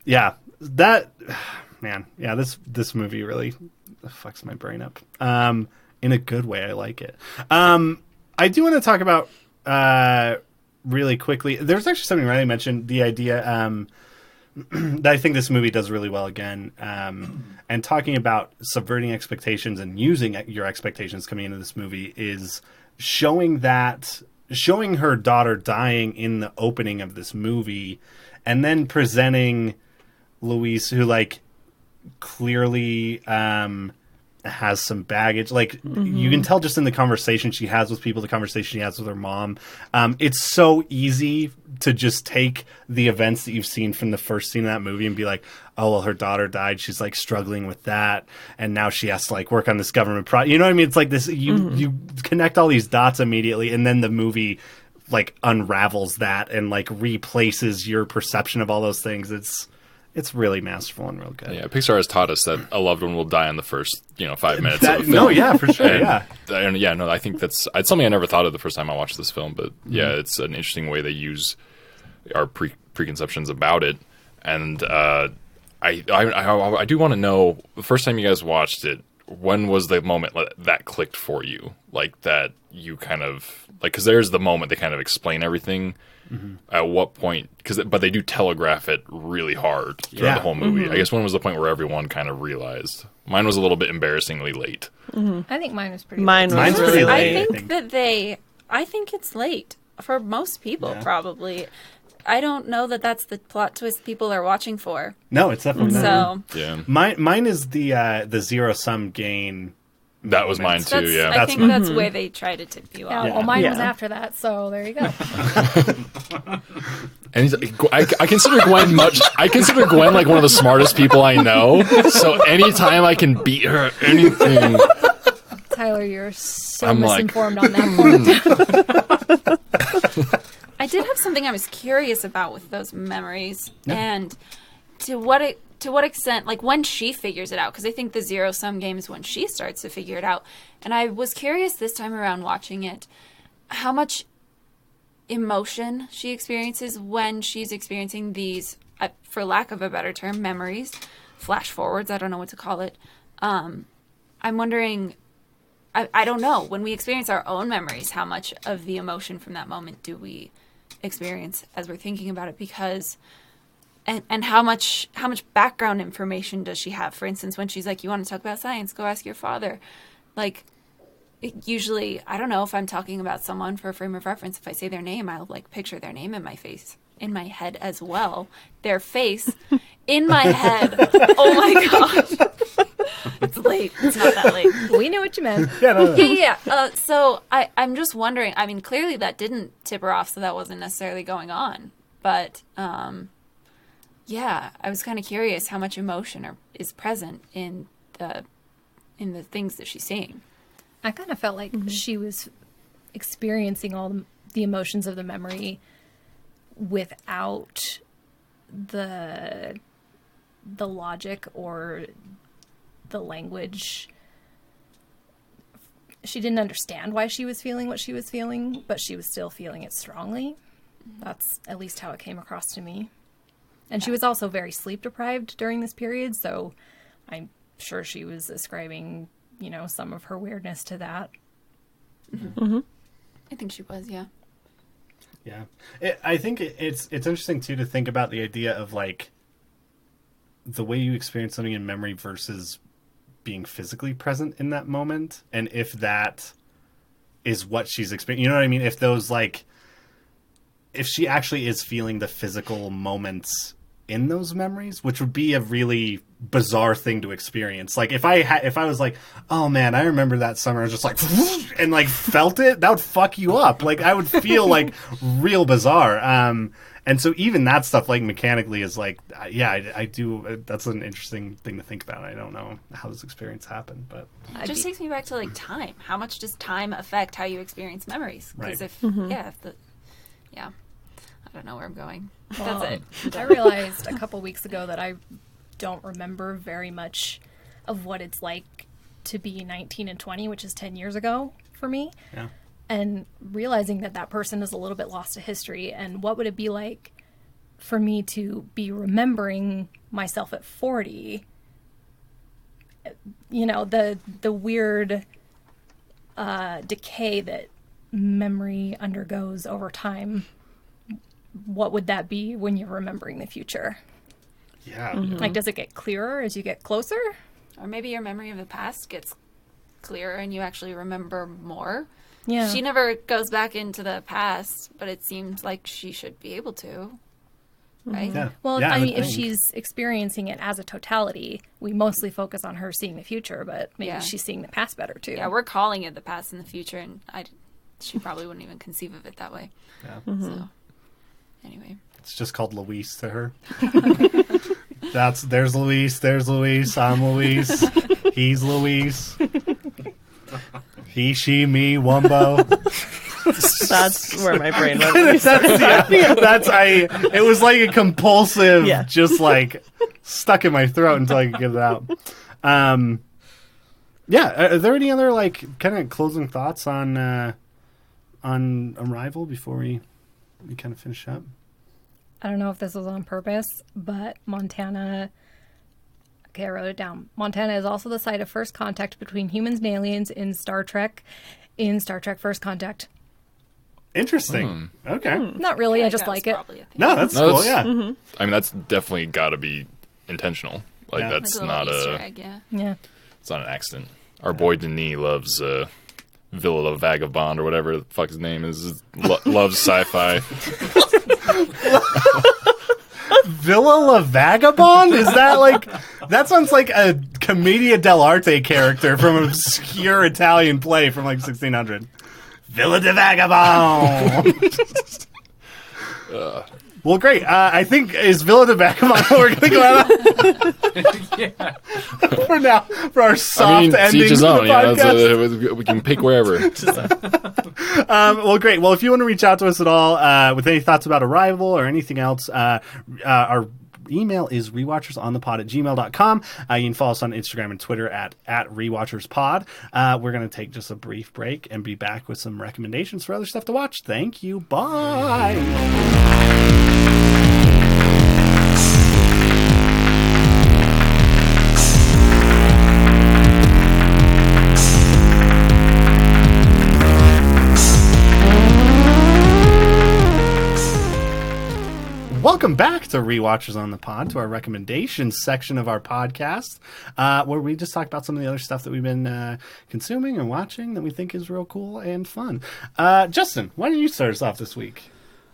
Yeah, that, man, yeah, this movie really fucks my brain up. In a good way, I like it. I do want to talk about, really quickly, there's actually something Riley mentioned, the idea that I think this movie does really well again, and talking about subverting expectations and using your expectations coming into this movie is showing her daughter dying in the opening of this movie, and then presenting Louise, who like clearly has some baggage. Like you can tell just in the conversation she has with people, the conversation she has with her mom. It's so easy to just take the events that you've seen from the first scene of that movie and be like, oh, well, her daughter died. She's like struggling with that. And now she has to like work on this government project. You know what I mean? It's like this, you connect all these dots immediately. And then the movie like unravels that and like replaces your perception of all those things. It's really masterful and real good. Yeah, Pixar has taught us that a loved one will die in the first 5 minutes of the film. No, yeah, for sure, I think that's something I never thought of the first time I watched this film. But yeah, it's an interesting way they use our preconceptions about it. And I do want to know, the first time you guys watched it, when was the moment that clicked for you? Like that you kind of like, because there's the moment they kind of explain everything. At what point? But they do telegraph it really hard throughout the whole movie. I guess when was the point where everyone kind of realized? Mine was a little bit embarrassingly late. I think mine was pretty Mine's late. really I late. think I think it's late for most people, probably. I don't know that that's the plot twist people are watching for. No, it's definitely not. So Yeah, Mine is the zero-sum gain. that was mine too. Yeah, I think that's the way they try to tip you off. Yeah, well, mine was Yeah. after that, so there you go. and I consider Gwen I consider Gwen like one of the smartest people I know. So anytime I can beat her at anything, Tyler, you're so I'm like, misinformed on that point. I did have something I was curious about with those memories, and to what extent, like when she figures it out, because I think the zero-sum game is when she starts to figure it out. And I was curious this time around watching it, how much emotion she experiences when she's experiencing these, for lack of a better term, memories, flash forwards, I don't know what to call it. I'm wondering, I don't know, when we experience our own memories, how much of the emotion from that moment do we experience as we're thinking about it? Because and how much background information does she have? For instance, when she's like, you want to talk about science, go ask your father. Like, usually, I don't know, if I'm talking about someone for a frame of reference, if I say their name, I'll like picture their name in my head as well, their face in my head. Oh my gosh. It's late. It's not that late. We knew what you meant. Yeah. So I'm just wondering, I mean, clearly that didn't tip her off, so that wasn't necessarily going on. But, yeah, I was kind of curious how much emotion is present in the things that she's seeing. I kind of felt like she was experiencing all the emotions of the memory without the logic or the language. She didn't understand why she was feeling what she was feeling, but she was still feeling it strongly. That's at least how it came across to me. And she was also very sleep deprived during this period, so I'm sure she was ascribing, some of her weirdness to that. I think she was, yeah. Yeah. I think it's interesting, too, to think about the idea of, like, the way you experience something in memory versus being physically present in that moment, and if that is what she's experiencing. You know what I mean? If those, like, if she actually is feeling the physical moments in those memories, which would be a really bizarre thing to experience. Like, if I was like, oh man, I remember that summer, I was just like, and like felt it, that would fuck you up. Like, I would feel like real bizarre. And so even that stuff, like, mechanically is like, I do. That's an interesting thing to think about. I don't know how this experience happened, but it just takes me back to, like, time. How much does time affect how you experience memories? Because Right. I don't know where I'm going. That's it. I realized a couple weeks ago that I don't remember very much of what it's like to be 19 and 20, which is 10 years ago for me. yeah. And realizing that that person is a little bit lost to history, and what would it be like for me to be remembering myself at 40? You know, the weird decay that memory undergoes over time. What would that be when you're remembering the future? Yeah. Like, does it get clearer as you get closer? Or maybe your memory of the past gets clearer and you actually remember more. Yeah. She never goes back into the past, but it seems like she should be able to. Right? Yeah. Well, Yeah, I would mean, if think. she's experiencing it as a totality, we mostly focus on her seeing the future, but maybe Yeah. she's seeing the past better too. Yeah, we're calling it the past and the future, and she probably wouldn't even conceive of it that way. Yeah. So, anyway. It's just called Luis to her. There's Luis, I'm Luis, he's Luis. He, she, me, Wumbo. That's where my brain went. It was like a compulsive, Yeah. just like stuck in my throat until I could get it out. Are there any other, like, kind of closing thoughts on Arrival before we kind of finish up? I don't know if this was on purpose, but Montana. Okay, I wrote it down. Montana is also the site of first contact between humans and aliens in Star Trek First Contact. Interesting. Okay. Not really, I just That's like it. probably a thing. No, that's No, cool. that's- Yeah. I mean, that's definitely got to be intentional. Like, Yeah. that's Like a not little Easter a, egg, yeah. Yeah. it's not an accident. Our boy Denis loves Villa La Vagabond or whatever the fuck his name is. Loves sci-fi. Villa La Vagabond? Is that like... That sounds like a Commedia dell'arte character from an obscure Italian play from like 1600. Villa de Vagabond! Well, great. I think is Villa de Vagabond what we're going to go out on? For now, for our soft ending each his to the own. Yeah, podcast. we can pick wherever. Well, great. Well, if you want to reach out to us at all with any thoughts about Arrival or anything else, our email is rewatchersonthepod@gmail.com. You can follow us on Instagram and Twitter at rewatcherspod. We're going to take just a brief break and be back with some recommendations for other stuff to watch. Thank you. Bye. Welcome back to Rewatchers on the Pod, to our recommendations section of our podcast, where we just talk about some of the other stuff that we've been consuming and watching that we think is real cool and fun. Justin, why don't you start us off this week?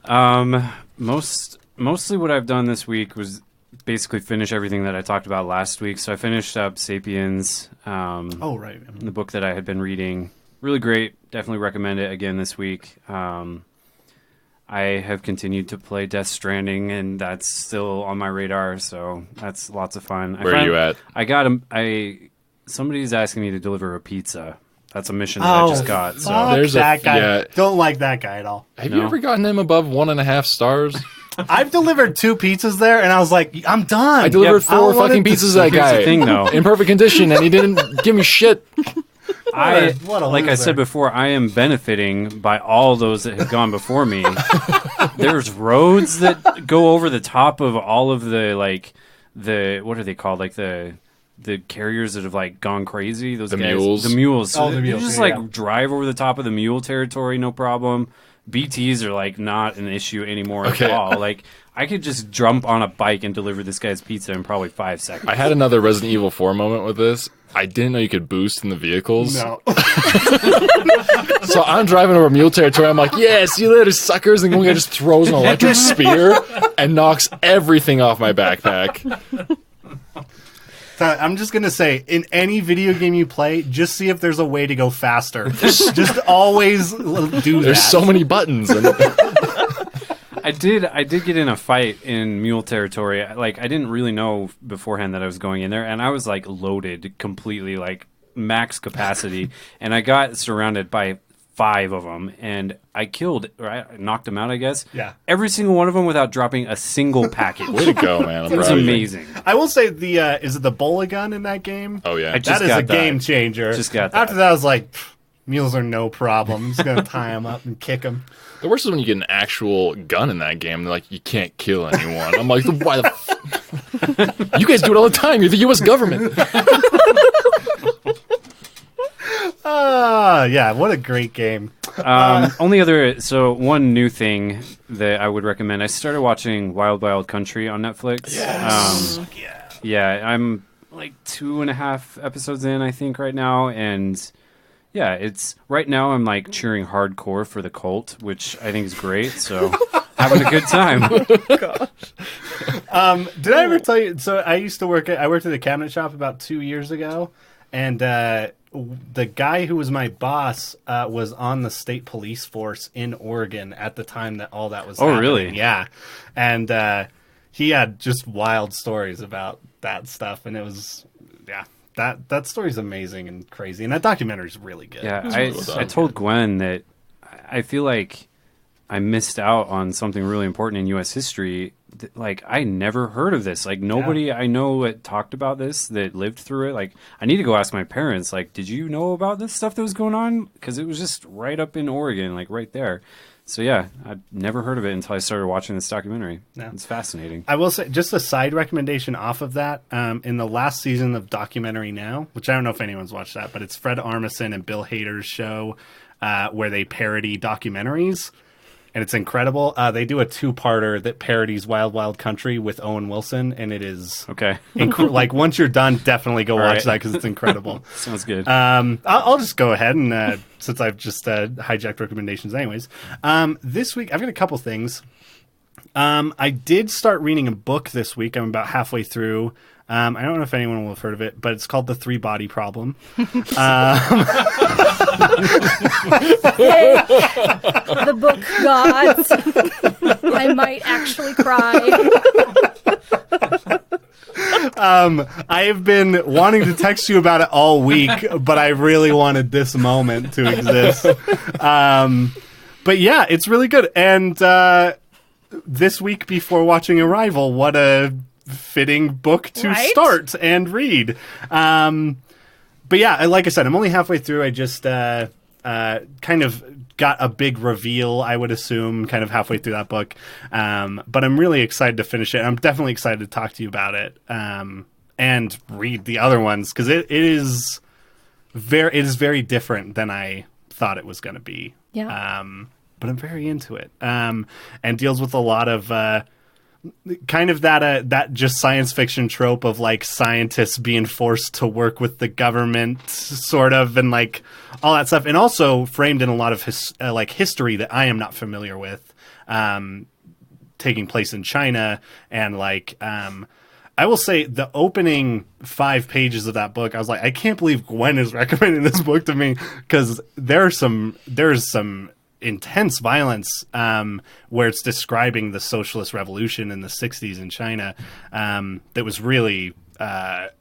Mostly what I've done this week was basically finish everything that I talked about last week. So I finished up Sapiens, Right. the book that I had been reading. Really great. Definitely recommend it again this week. I have continued to play Death Stranding, and that's still on my radar, so that's lots of fun. Where are you at? I got somebody's asking me to deliver a pizza. That's a mission that I just got. So Fuck There's that guy. yeah. Don't like that guy at all. Have No. you ever gotten him above 1.5 stars? I've delivered 2 pizzas there, and I was like, I'm done. I delivered I 4 wanted fucking to- pizzas that here's guy the thing, though. in perfect condition, and he didn't give me shit. What a like I loser. said before, I am benefiting by all those that have gone before me. There's roads that go over the top of all of the what are they called? Like the carriers that have like gone crazy. Those The guys, mules. The mules. Oh, the You mules, just yeah. drive over the top of the mule territory, no problem. BTs are like not an issue anymore at all. Like I could just jump on a bike and deliver this guy's pizza in probably 5 seconds. I had another Resident Evil 4 moment with this. I didn't know you could boost in the vehicles. No. So I'm driving over mule territory. I'm like, yeah, see you later, suckers. And one guy just throws an electric spear and knocks everything off my backpack. So I'm just going to say, in any video game you play, just see if there's a way to go faster. Just always do that. There's so many buttons. And I did get in a fight in mule territory. Like I didn't really know beforehand that I was going in there, and I was like loaded completely, like max capacity, and I got surrounded by 5 of them, and I knocked them out, I guess. Yeah. Every single one of them without dropping a single package. way to go, man. I'm It was proud of you. amazing. I will say is it the bola gun in that game? Oh, yeah. I just That is got a that. game changer. Just got that. After that, I was like, mules are no problem. I'm just going to tie them up and kick them. The worst is when you get an actual gun in that game. They're like, you can't kill anyone. I'm like, why the You guys do it all the time. You're the U.S. government. Yeah, what a great game. One new thing that I would recommend. I started watching Wild Wild Country on Netflix. Yes. Yeah, I'm like 2.5 episodes in, I think, right now, and yeah, it's right now I'm like cheering hardcore for the cult, which I think is great. So having a good time. Did I ever tell you? So I worked at a cabinet shop about 2 years ago, and the guy who was my boss was on the state police force in Oregon at the time that all that was happening. Really? Yeah. And he had just wild stories about that stuff, and it was, yeah, that story's amazing and crazy, and that documentary's really good. Yeah, really well I done. told Gwen that I feel like I missed out on something really important in U.S. history. Like, I never heard of this. Like, nobody I know that talked about this, that lived through it. Like, I need to go ask my parents, like, did you know about this stuff that was going on? Because it was just right up in Oregon, like, right there. So, yeah, I've never heard of it until I started watching this documentary. Yeah. It's fascinating. I will say, just a side recommendation off of that, in the last season of Documentary Now, which I don't know if anyone's watched that, but it's Fred Armisen and Bill Hader's show where they parody documentaries. And it's incredible. They do a 2-parter that parodies Wild Wild Country with Owen Wilson, and it is Okay. like once you're done, definitely go watch right. that because it's incredible. Sounds good. I'll just go ahead and since I've just hijacked recommendations, anyways. This week I've got a couple things. I did start reading a book this week. I'm about halfway through. I don't know if anyone will have heard of it, but it's called The 3-Body Problem. The book gods. I might actually cry. I have been wanting to text you about it all week, but I really wanted this moment to exist. But yeah, it's really good. And this week before watching Arrival, what a fitting book to Right? start and read. But yeah, like I said, I'm only halfway through. I just kind of got a big reveal, I would assume, kind of halfway through that book. But I'm really excited to finish it. I'm definitely excited to talk to you about it and read the other ones because it is very different than I thought it was going to be. Yeah. But I'm very into it and deals with a lot of kind of that just science fiction trope of like scientists being forced to work with the government sort of, and like all that stuff, and also framed in a lot of history that I am not familiar with, taking place in China. And like I will say the opening 5 pages of that book, I was like, I can't believe Gwen is recommending this book to me, because there's some intense violence where it's describing the socialist revolution in the 60s in China that was really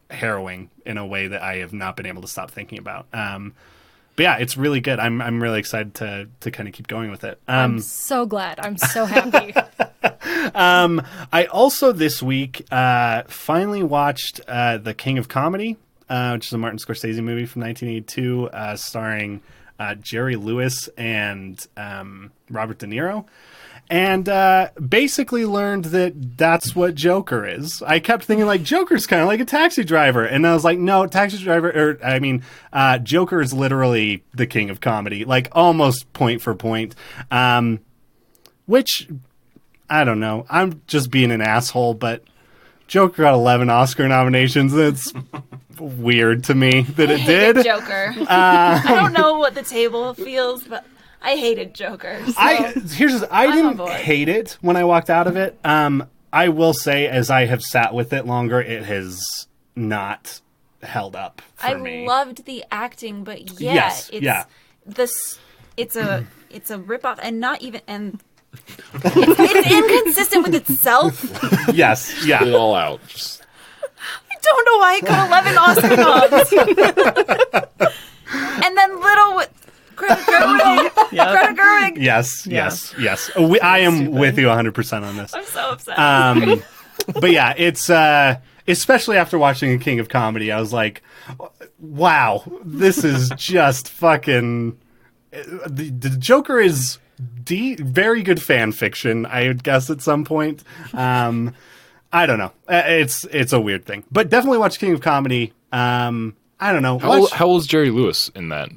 harrowing in a way that I have not been able to stop thinking about. But yeah, it's really good. I'm really excited to kind of keep going with it. I'm so glad. I'm so happy. I also this week finally watched The King of Comedy, which is a Martin Scorsese movie from 1982 starring Jerry Lewis and Robert De Niro. and basically learned that that's what Joker is. I kept thinking like Joker's kind of like a taxi driver, and I was like, no, Joker is literally the king of comedy, like almost point for point. Which I don't know. I'm just being an asshole, but Joker got 11 Oscar nominations. It's weird to me that it did. Joker. I don't know what the table feels, but I hated Joker. So I didn't hate it when I walked out of it. I will say, as I have sat with it longer, it has not held up for me. I loved the acting, but Yes, it's yeah. it's a ripoff, and not even it's inconsistent with itself. Yes, yeah. Get it all out. I don't know why it got 11 Oscar nods. And then little Greta Gerwig. Yes. I am with you 100% on this. I'm so upset. But yeah, it's especially after watching The King of Comedy, I was like, wow, this is just fucking. The Joker is very good fan fiction, I would guess at some point. I don't know. It's a weird thing, but definitely watch King of Comedy. I don't know. How old is Jerry Lewis in that?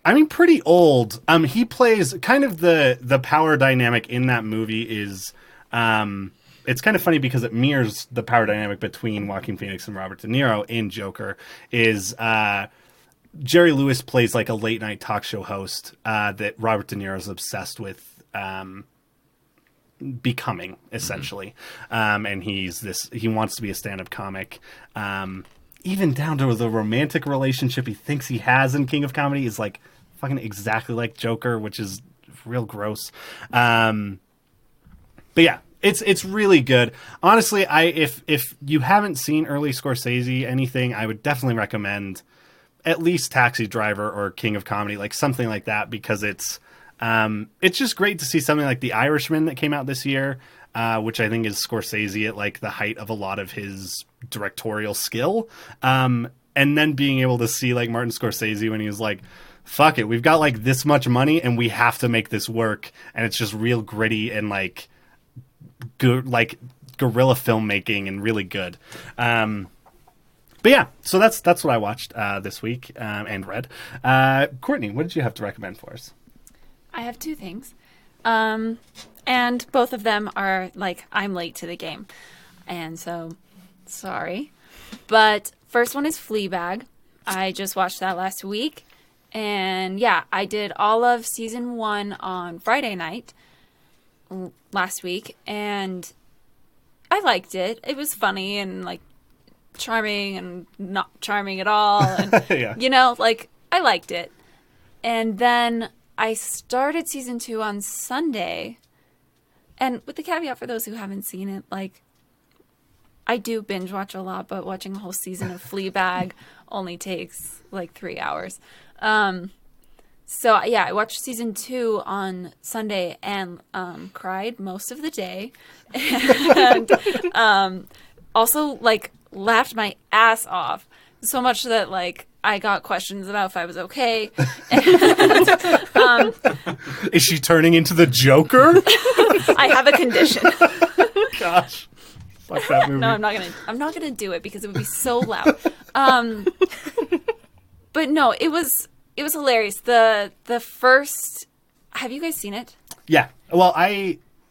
I mean, pretty old. He plays kind of the power dynamic in that movie is, it's kind of funny because it mirrors the power dynamic between Joaquin Phoenix and Robert De Niro in Joker. Is Jerry Lewis plays like a late night talk show host that Robert De Niro is obsessed with becoming, essentially, and he wants to be a stand-up comic. Even down to the romantic relationship he thinks he has in King of Comedy is like fucking exactly like Joker, which is real gross. But yeah, it's really good. Honestly, if you haven't seen early Scorsese anything, I would definitely recommend at least Taxi Driver or King of Comedy, like something like that, because it's just great to see something like The Irishman that came out this year, which I think is Scorsese at like the height of a lot of his directorial skill. And then being able to see like Martin Scorsese when he was like, fuck it, we've got like this much money and we have to make this work. And it's just real gritty and like good, like guerrilla filmmaking and really good. But yeah, so that's what I watched this week and read. Courtney, what did you have to recommend for us? I have two things. And both of them are like, I'm late to the game. And so, sorry. But first one is Fleabag. I just watched that last week. And yeah, I did all of season 1 on Friday night last week. And I liked it. It was funny and like charming and not charming at all. And, Yeah. you know, like I liked it. And then I started season 2 on Sunday, and with the caveat for those who haven't seen it, like, I do binge watch a lot, but watching a whole season of Fleabag only takes like 3 hours. So yeah, I watched season 2 on Sunday and cried most of the day, and also like laughed my ass off so much that like I got questions about if I was okay. And, Is she turning into the Joker? I have a condition. Gosh, fuck that movie. No, I'm not gonna do it because it would be so loud. But no, it was hilarious. The first. Have you guys seen it? Yeah. Well,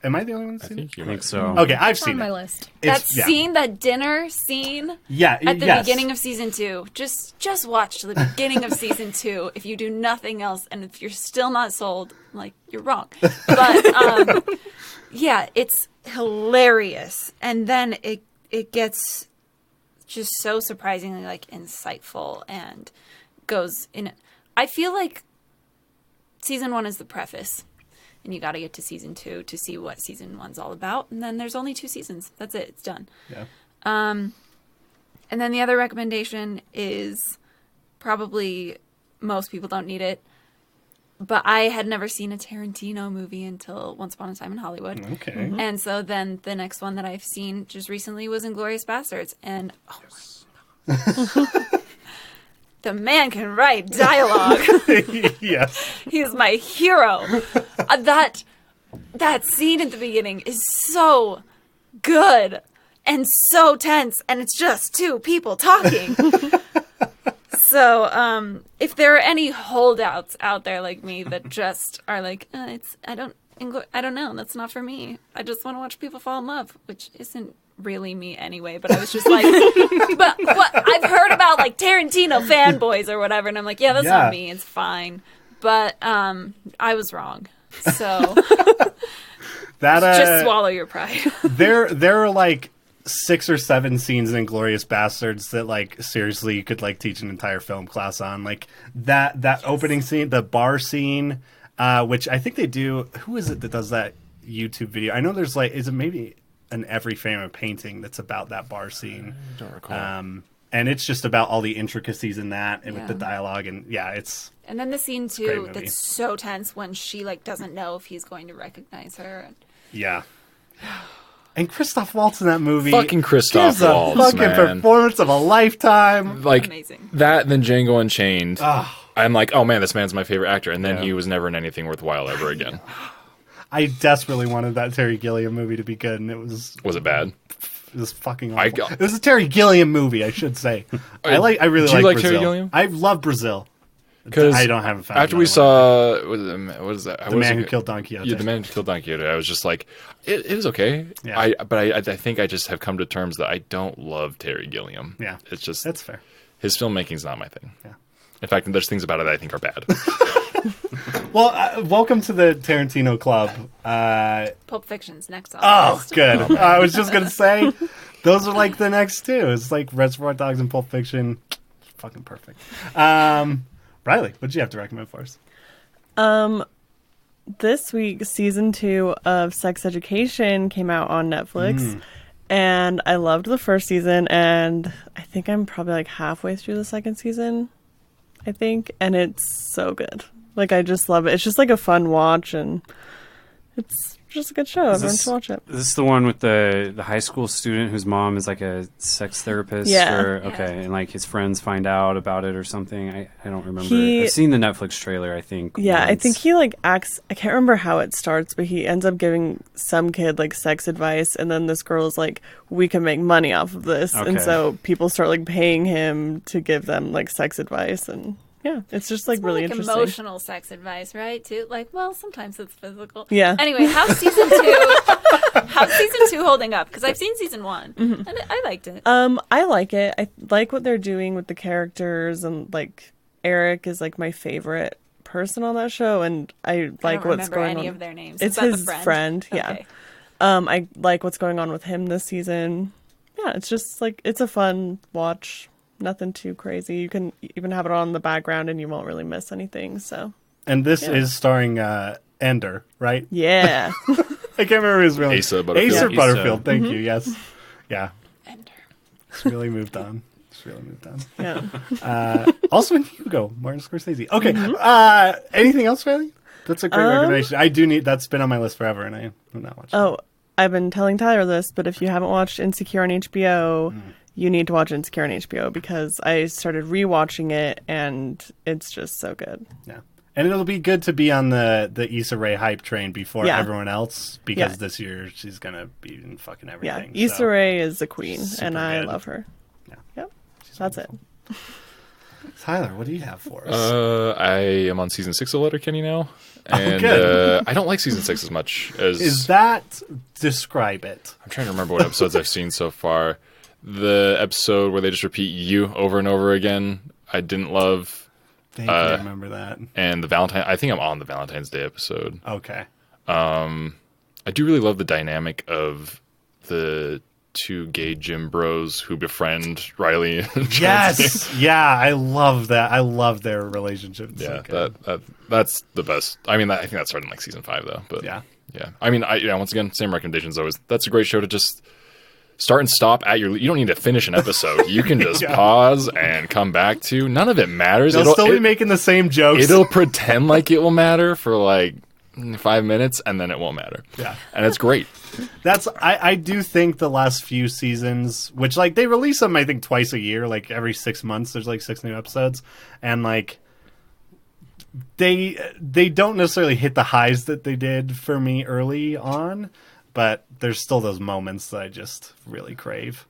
am I the only one that's seen it? I think so. Okay, I've It's seen on my it. list. That dinner scene Yeah, at the yes. beginning of season 2. Just watch the beginning of season 2 if you do nothing else, and if you're still not sold, like, you're wrong. But yeah, it's hilarious, and then it gets just so surprisingly like insightful and goes in. I feel like season 1 is the preface. And you got to get to season 2 to see what season 1's all about. And then there's only 2 seasons. That's it. It's done. Yeah. And then the other recommendation is probably most people don't need it. But I had never seen a Tarantino movie until Once Upon a Time in Hollywood. Okay. Mm-hmm. And so then the next one that I've seen just recently was Inglourious Basterds. And the man can write dialogue. Yes. He's my hero. That that scene at the beginning is so good and so tense, and it's just two people talking. So, if there are any holdouts out there like me that just are like, I don't know, that's not for me. I just want to watch people fall in love, which isn't really me anyway. But I was just like, but what I've heard about like Tarantino fanboys or whatever, and I'm like, yeah, that's not me. It's fine. But I was wrong. So that just swallow your pride. there are like 6 or 7 scenes in Inglourious Bastards that like seriously you could like teach an entire film class on. Like that opening scene, the bar scene, which I think they do. Who is it that does that YouTube video? I know there's like, is it maybe an Every Frame a Painting that's about that bar scene? I don't recall. And it's just about all the intricacies in that and with the dialogue, and it's. And then the scene too that's so tense when she like doesn't know if he's going to recognize her. Yeah. And Christoph Waltz in that movie. Fucking Christoph gives a Waltz, fucking man. performance of a lifetime. Like Amazing. that, then Django Unchained. Oh. I'm like, oh man, this man's my favorite actor, and then he was never in anything worthwhile ever again. I desperately wanted that Terry Gilliam movie to be good, and it was. Was it bad? It was fucking awful. It was a Terry Gilliam movie, I should say. I really do you like Brazil. Terry Gilliam? I love Brazil. Because I don't have a. After we saw, what is that? The Man Who Killed Don Quixote. Yeah, The Man Who Killed Don Quixote. I was just like, it was okay. Yeah. I think I just have come to terms that I don't love Terry Gilliam. Yeah, it's just that's fair. His filmmaking's not my thing. Yeah. In fact, there's things about it that I think are bad. Well, welcome to the Tarantino Club. Pulp Fiction's next on Oh, the list. good. I was just gonna say, those are like the next two. It's like Reservoir Dogs and Pulp Fiction. Fucking perfect. Riley, what did you have to recommend for us? This week, season 2 of Sex Education came out on Netflix. And I loved the first season, and I think I'm probably like halfway through the second season, I think. And it's so good. Like, I just love it. It's just like a fun watch, and it's just a good show. Everyone should watch it. Is this the one with the high school student whose mom is like a sex therapist? Yeah. Okay, and like his friends find out about it or something? I don't remember. I've seen the Netflix trailer, I think. Yeah, once. I think he like acts, I can't remember how it starts, but he ends up giving some kid like sex advice, and then this girl is like, we can make money off of this. And so people start like paying him to give them like sex advice, and yeah, it's just like really interesting. Emotional sex advice, right? Too like, well, sometimes it's physical. Yeah. Anyway, how's season 2 holding up? Because I've seen season 1 and I liked it. I like it. I like what they're doing with the characters, and like Eric is like my favorite person on that show, and I like what's going on. Any of their names? It's his friend. Yeah. Okay. I like what's going on with him this season. Yeah, it's just like it's a fun watch. Nothing too crazy. You can even have it on in the background and you won't really miss anything. So, and this is starring Ender, right? Yeah. I can't remember his real name. Asa Butterfield. Asa Butterfield. Thank you. Yes. Yeah. Ender. It's really moved on. Yeah. Also in Hugo, Martin Scorsese. Okay. Anything else, Riley? That's a great recommendation. I do need. That's been on my list forever, and I have not watched. Oh, I've been telling Tyler this, but if you haven't watched Insecure on HBO. You need to watch Insecure on HBO because I started rewatching it and it's just so good. Yeah. And it'll be good to be on the Issa Rae hype train before everyone else because this year she's going to be in fucking everything. Yeah, Issa Rae is a queen and I good. love her. Yeah. Yep. That's wonderful. it. Tyler, what do you have for us? I am on season 6 of Letterkenny now. And I don't like season 6 as much as... Is that... Describe it. I'm trying to remember what episodes I've seen so far. The episode where they just repeat you over and over again, I didn't love. I remember that. And the Valentine, I think I'm on the Valentine's Day episode. Okay. I do really love the dynamic of the two gay gym bros who befriend Riley. And yes. Yeah, I love that. I love their relationship. It's yeah, so that's the best. I mean, I think that started in like season 5 though. But yeah. I mean, once again, same recommendations always. That's a great show to just start and stop at your... You don't need to finish an episode. You can just pause and come back to. None of it matters. They'll still be making the same jokes. It'll pretend like it will matter for like 5 minutes, and then it won't matter. Yeah. And it's great. I do think the last few seasons, which like they release them, I think twice a year, like every 6 months, there's like 6 new episodes. And like they don't necessarily hit the highs that they did for me early on, but there's still those moments that I just really crave.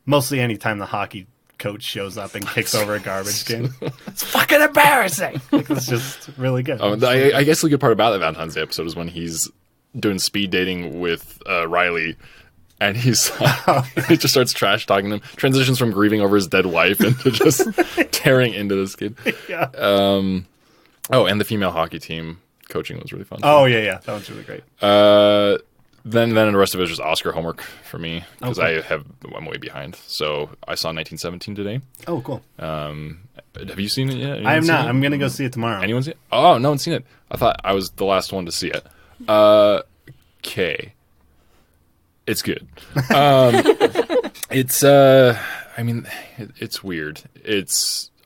Mostly anytime the hockey coach shows up and kicks over a garbage can. It's fucking embarrassing. Like, it's just really good. I guess the good part about that Valentine's Day episode is when he's doing speed dating with Riley, and he just starts trash talking him. Transitions from grieving over his dead wife into just tearing into this kid. Yeah. And the female hockey team coaching was really fun. Oh yeah, that one's really great. Then the rest of it is just Oscar homework for me because Okay. I'm way behind. So I saw 1917 today. Oh, cool. Have you seen it yet? I have not. It? I'm gonna go see it tomorrow. Anyone seen it? Oh, no one's seen it. I thought I was the last one to see it. Okay. It's good. It's it's weird.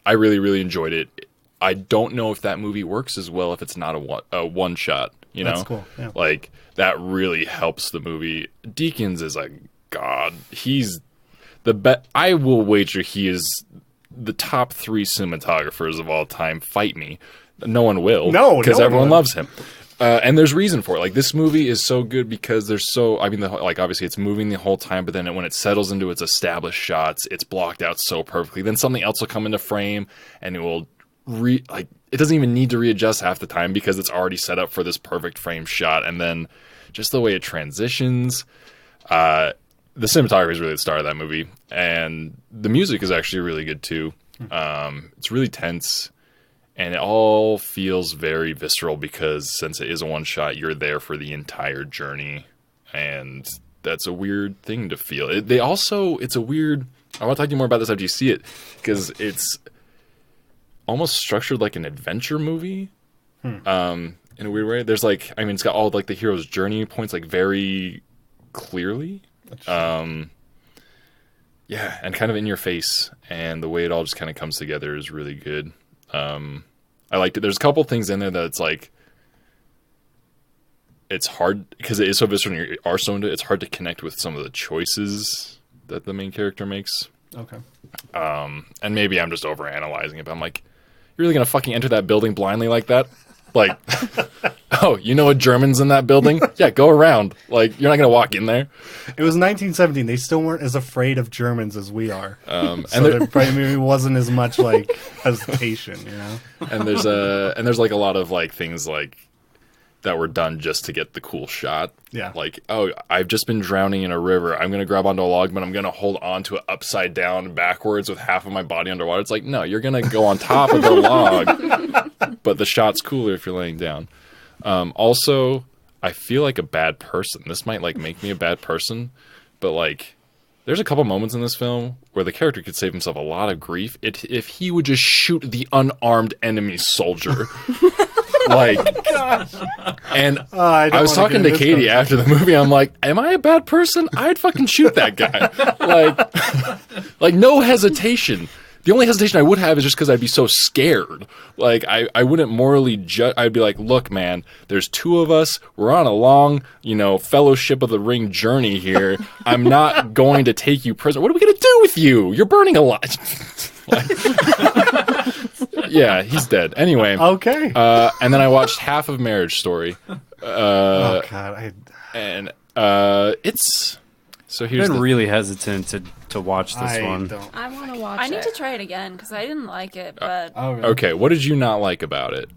I really, really enjoyed it. I don't know if that movie works as well if it's not a one shot. You know, That's cool. Yeah. Like that really helps the movie. Deakins is a god. He's the best. I will wager he is the top 3 cinematographers of all time. Fight me. No one will. No, because no one everyone will. loves him. And there's reason for it. Like, this movie is so good because there's obviously it's moving the whole time, but then when it settles into its established shots, it's blocked out so perfectly. Then something else will come into frame, and it will it doesn't even need to readjust half the time because it's already set up for this perfect frame shot. And then just the way it transitions, the cinematography is really the star of that movie, and the music is actually really good too. It's really tense. And it all feels very visceral because since it is a one shot, you're there for the entire journey. And that's a weird thing to feel. It's a weird, I want to talk to you more about this after you see it, because it's almost structured like an adventure movie. In a weird way. There's it's got all the hero's journey points very clearly. And kind of in your face. And the way it all just kind of comes together is really good. I liked it. There's a couple things in there that's it's hard because it is so visceral and you are so into it. It's hard to connect with some of the choices that the main character makes. Okay. And maybe I'm just overanalyzing it, but I'm like, you're really gonna fucking enter that building blindly like that? Like, oh, you know a German's in that building? Yeah, go around. Like, you're not gonna walk in there. It was 1917. They still weren't as afraid of Germans as we are. And So there probably maybe wasn't as much hesitation, you know. and there's a lot of things that were done just to get the cool shot. Yeah. Like, oh, I've just been drowning in a river. I'm going to grab onto a log, but I'm going to hold on to it upside down backwards with half of my body underwater. It's like, no, you're going to go on top of the log. But the shot's cooler if you're laying down. Also, I feel like a bad person. This might make me a bad person, but there's a couple moments in this film where the character could save himself a lot of grief if he would just shoot the unarmed enemy soldier. And I was talking to Katie after the movie. I'm like, am I a bad person? I'd fucking shoot that guy. No hesitation. The only hesitation I would have is just because I'd be so scared. I wouldn't morally judge. I'd be like, look, man, there's 2 of us. We're on a long, Fellowship of the Ring journey here. I'm not going to take you prisoner. What are we going to do with you? You're burning alive. Yeah, he's dead. Anyway. Okay. And then I watched half of Marriage Story. Oh God, it's so I've here's been really hesitant to watch this one. Don't. I want to watch it. I need to try it again because I didn't like it, but Oh, really? okay. What did you not like about it?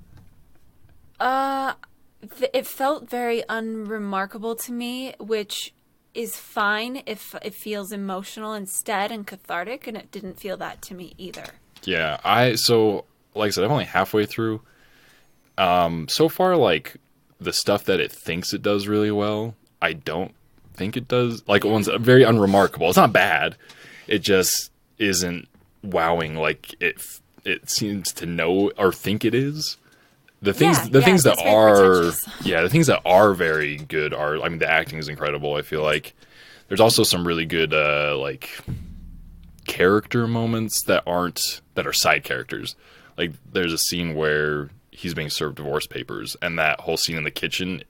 it felt very unremarkable to me, which is fine if it feels emotional instead and cathartic, and it didn't feel that to me either. Yeah, like I said, I'm only halfway through. So far, the stuff that it thinks it does really well, I don't think it does. One's very unremarkable. It's not bad. It just isn't wowing like it seems to know or think it is. The things that are very good are, the acting is incredible. I feel like there's also some really good character moments that are side characters. There's a scene where he's being served divorce papers, and that whole scene in the kitchen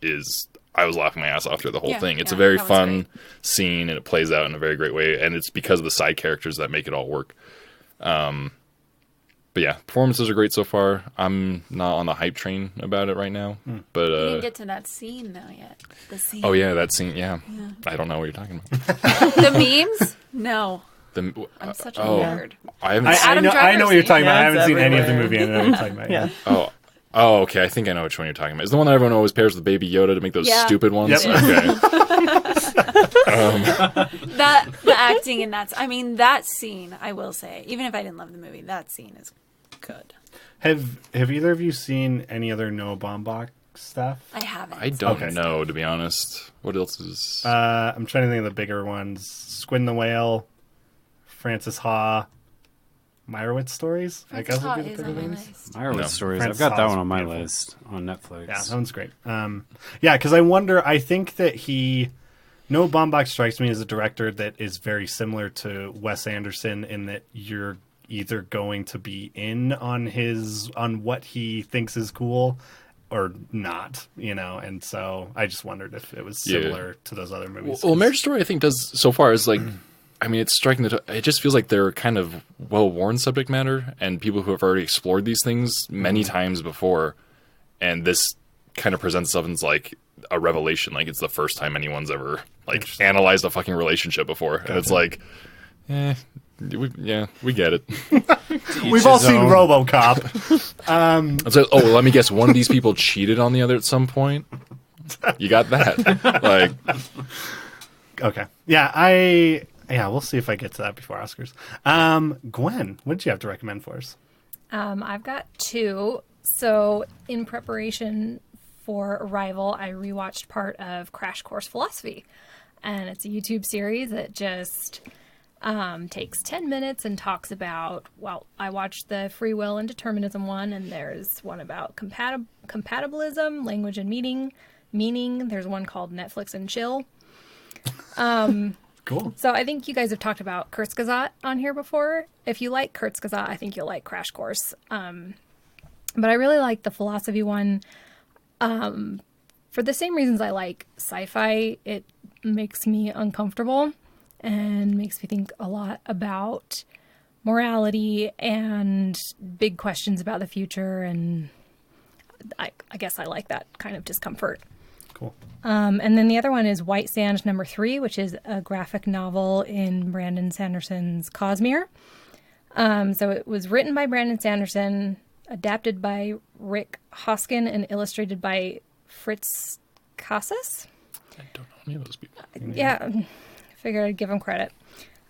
I was laughing my ass off through the whole thing. It's a very fun scene, and it plays out in a very great way, and it's because of the side characters that make it all work. But yeah, performances are great so far. I'm not on the hype train about it right now. But You didn't get to that scene though yet. The scene. oh yeah, that scene. Yeah. I don't know what you're talking about. The memes? No. I'm such a nerd. I haven't. I know what you're talking about. I Yeah, it's haven't seen any of the everywhere. movie. I know what you're talking about. Yeah. Oh, okay. I think I know which one you're talking about. Is the one that everyone always pairs with Baby Yoda to make those Yeah. stupid ones? Yep. Okay. The acting in that scene, I will say, even if I didn't love the movie, that scene is good. Have either of you seen any other Noah Baumbach stuff? I haven't. I don't Okay. know, to be honest. What else is? I'm trying to think of the bigger ones. Squid and the Whale, Francis Ha, Meyerowitz Stories, I guess would be the is bigger on my ones. list. Meyerowitz No. Stories. Francis I've got that Ha's one on my beautiful. list on Netflix. Yeah, that one's great. Yeah, because I think that Noah Baumbach strikes me as a director that is very similar to Wes Anderson in that you're either going to be in on what he thinks is cool or not, and so I just wondered if it was similar to those other movies. Well, Marriage Story, I think, does so far is like, I mean, it's striking that it just feels like they're kind of well-worn subject matter, and people who have already explored these things many times before, and this kind of presents itself as like a revelation, like it's the first time anyone's ever like analyzed a fucking relationship before, and it's like, we get it. We've all his seen own. RoboCop. It's like, oh, well, let me guess, one of these people cheated on the other at some point. You got that? Like, Okay, yeah, we'll see if I get to that before Oscars. Gwen, what did you have to recommend for us? I've got two. So, in preparation for Arrival, I rewatched part of Crash Course Philosophy. And it's a YouTube series that just takes 10 minutes and talks about, well, I watched the free will and determinism one, and there's one about compatibilism, language and meaning. There's one called Netflix and Chill. Cool. So I think you guys have talked about Kurzgesagt on here before. If you like Kurzgesagt, I think you'll like Crash Course. But I really like the philosophy one. For the same reasons I like sci-fi, it makes me uncomfortable and makes me think a lot about morality and big questions about the future. And I guess I like that kind of discomfort. Cool. And then the other one is White Sand No. 3, which is a graphic novel in Brandon Sanderson's Cosmere. So it was written by Brandon Sanderson, adapted by Rick Hoskin, and illustrated by Fritz Casas. I don't know any of those people. Yeah, I figured I'd give him credit.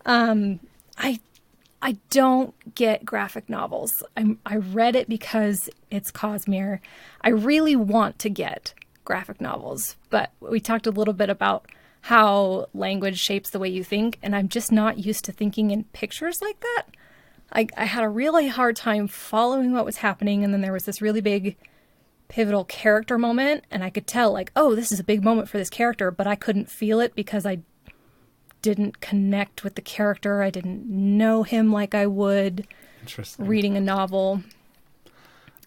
I don't get graphic novels. I read it because it's Cosmere. I really want to get graphic novels, but we talked a little bit about how language shapes the way you think, and I'm just not used to thinking in pictures like that. I had a really hard time following what was happening, and then there was this really big pivotal character moment, and I could tell, like, oh, this is a big moment for this character, but I couldn't feel it because I didn't connect with the character. I didn't know him like I would Interesting. reading a novel.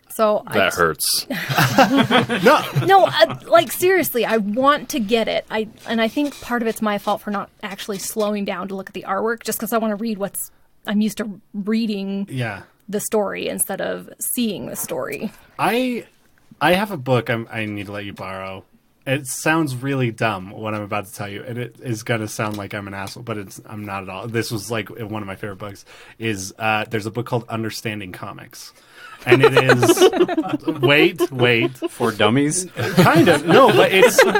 So That hurts. No, like seriously, I want to get it. And I think part of it's my fault for not actually slowing down to look at the artwork, just because I want to read I'm used to reading Yeah. the story instead of seeing the story. I have a book I need to let you borrow. It sounds really dumb what I'm about to tell you, and it is going to sound like I'm an asshole, but I'm not at all. This was like one of my favorite books. There's a book called Understanding Comics, and it is wait For dummies. kind of no, but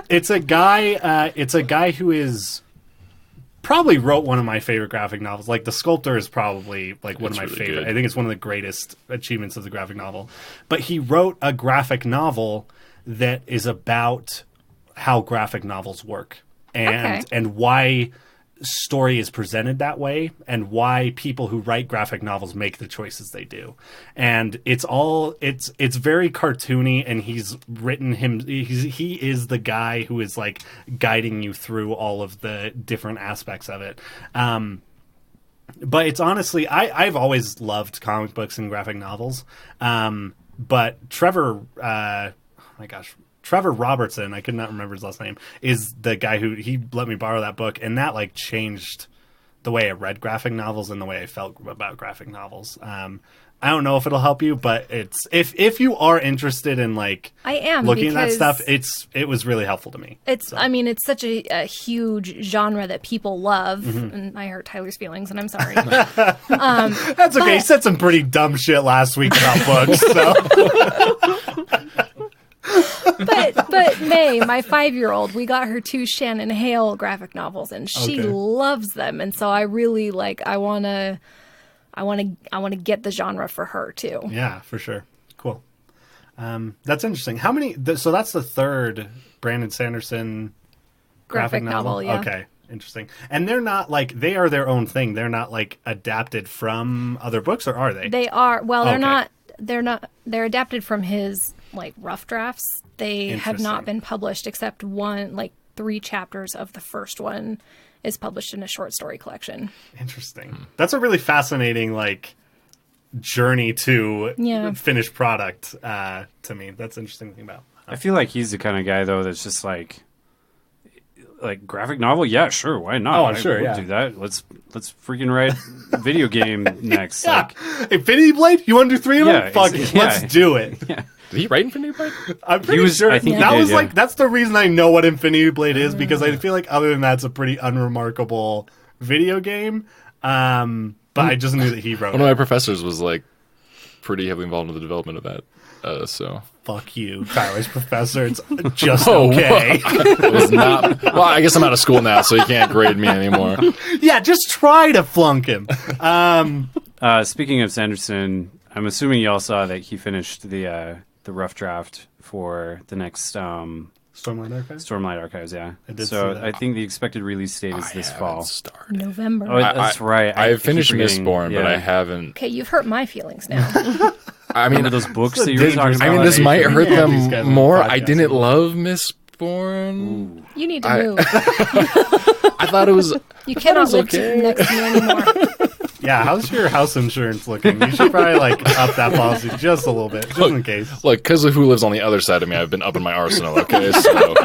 it's a guy who is probably wrote one of my favorite graphic novels. Like The Sculptor is probably like one of my really favorite. good. I think it's one of the greatest achievements of the graphic novel. But he wrote a graphic novel that is about how graphic novels work and why story is presented that way and why people who write graphic novels make the choices they do. And it's very cartoony, and he's written he is the guy who is like guiding you through all of the different aspects of it. But it's honestly, I've always loved comic books and graphic novels. But Trevor Robertson, I could not remember his last name, is the guy who he let me borrow that book, and that like changed the way I read graphic novels and the way I felt about graphic novels. I don't know if it'll help you, but it's if you are interested in like I am looking at that because stuff, it was really helpful to me. I mean, it's such a huge genre that people love, and I hurt Tyler's feelings, and I'm sorry. That's okay. He said some pretty dumb shit last week about books, so. But May, my 5-year-old, we got her 2 Shannon Hale graphic novels, and she loves them, and so I really I want to get the genre for her too. Yeah, for sure. Cool. That's interesting. How many? So that's the third Brandon Sanderson graphic novel. Yeah. Okay, interesting. And they're not they are their own thing. They're not adapted from other books, or are they? They are. Well, they're not. They're not. They're adapted from his rough drafts. They have not been published except 3 chapters of the first one is published in a short story collection. Interesting. That's a really fascinating journey to finished product to me. That's interesting thing about. I feel like he's the kind of guy though that's just like graphic novel. Yeah, sure, why not? Oh, I'm sure. We'll do that. Let's freaking write video game next. Yeah. Infinity Blade. You want to do 3 of them? Fuck it. Let's do it. Yeah. Did he write Infinity Blade? I'm pretty sure. I think that he did, was that's the reason I know what Infinity Blade is, because I feel like other than that, it's a pretty unremarkable video game. But I just knew that he wrote One of my professors was pretty heavily involved in the development of that. So fuck you, Tyler's professor. It's just okay. It was not. Well, I guess I'm out of school now, so you can't grade me anymore. Yeah, just try to flunk him. Speaking of Sanderson, I'm assuming y'all saw that he finished the rough draft for the next Stormlight Archives. Stormlight Archives, yeah. I did so see that. I think the expected release date is this fall. Started. November. Oh, that's right. I finished keep forgetting. Mistborn, but Yeah. I haven't. Okay, you've hurt my feelings now. I mean, Remember those books that you were dangerous talking about? I mean, this might hurt Yeah, these guys them on more. the I podcast. didn't love Mistborn. You need to move. I thought it was. You cannot live okay. next to me anymore. Yeah, how's your house insurance looking? You should probably up that policy just a little bit, just in case. Look, because of who lives on the other side of me, I've been up in my arsenal. Okay, so.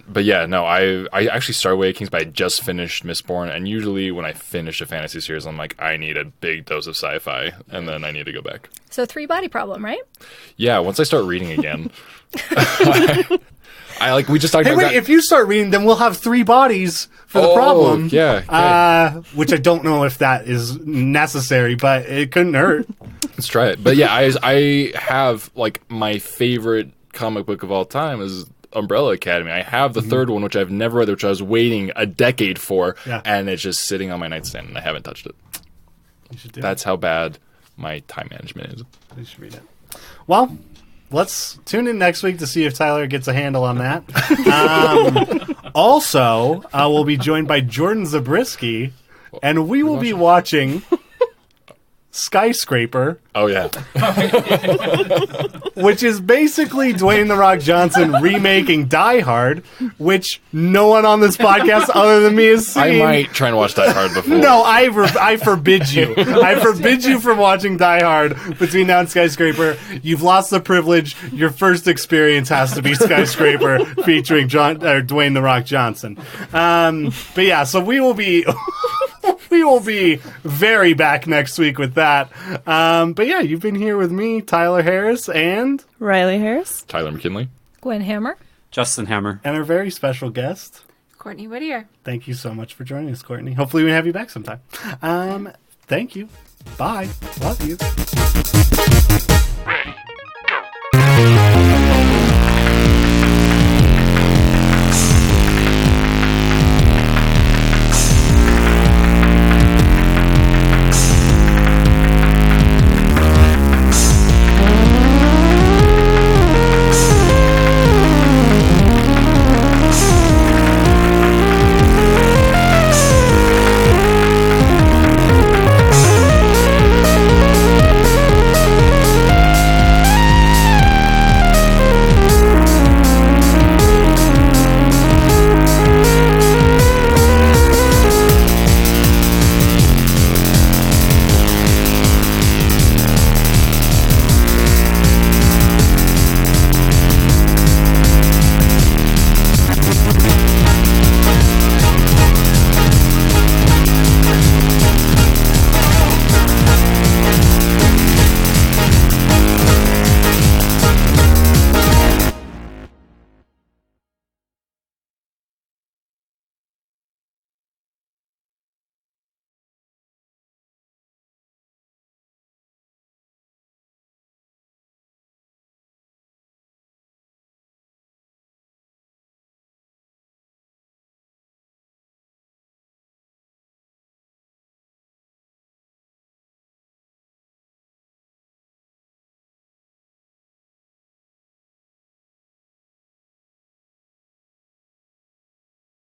But yeah, no, I actually started Way of Kings, but I just finished Mistborn, and usually when I finish a fantasy series, I'm like, I need a big dose of sci-fi, and then I need to go back. So 3 body problem, right? Yeah, once I start reading again, we just talked Hey, about. wait, if you start reading, then we'll have 3 bodies for the problem. Yeah, which I don't know if that is necessary, but it couldn't hurt. let's try it. But yeah, I have my favorite comic book of all time is Umbrella Academy. I have the third one, which I've never read, which I was waiting a decade for, and it's just sitting on my nightstand, and I haven't touched it. You should do That's how bad my time management is. You should read it. Well, let's tune in next week to see if Tyler gets a handle on that. Also, we'll be joined by Jordan Zabriskie, and we will be watching Skyscraper, Oh yeah, which is basically Dwayne "The Rock" Johnson remaking Die Hard, which no one on this podcast other than me has I seen. might try and watch Die Hard before. No, I forbid you. I forbid you from watching Die Hard between now and Skyscraper. You've lost the privilege. Your first experience has to be Skyscraper featuring Dwayne "The Rock" Johnson. But yeah, so we will be we will be very back next week with that. But yeah, you've been here with me, Tyler Harris, and Riley Harris. Tyler McKinley. Gwen Hammer. Justin Hammer. our very special guest. Courtney Whittier. Thank you so much for joining us, Courtney. Hopefully we can have you back sometime. Thank you. Bye. Love you.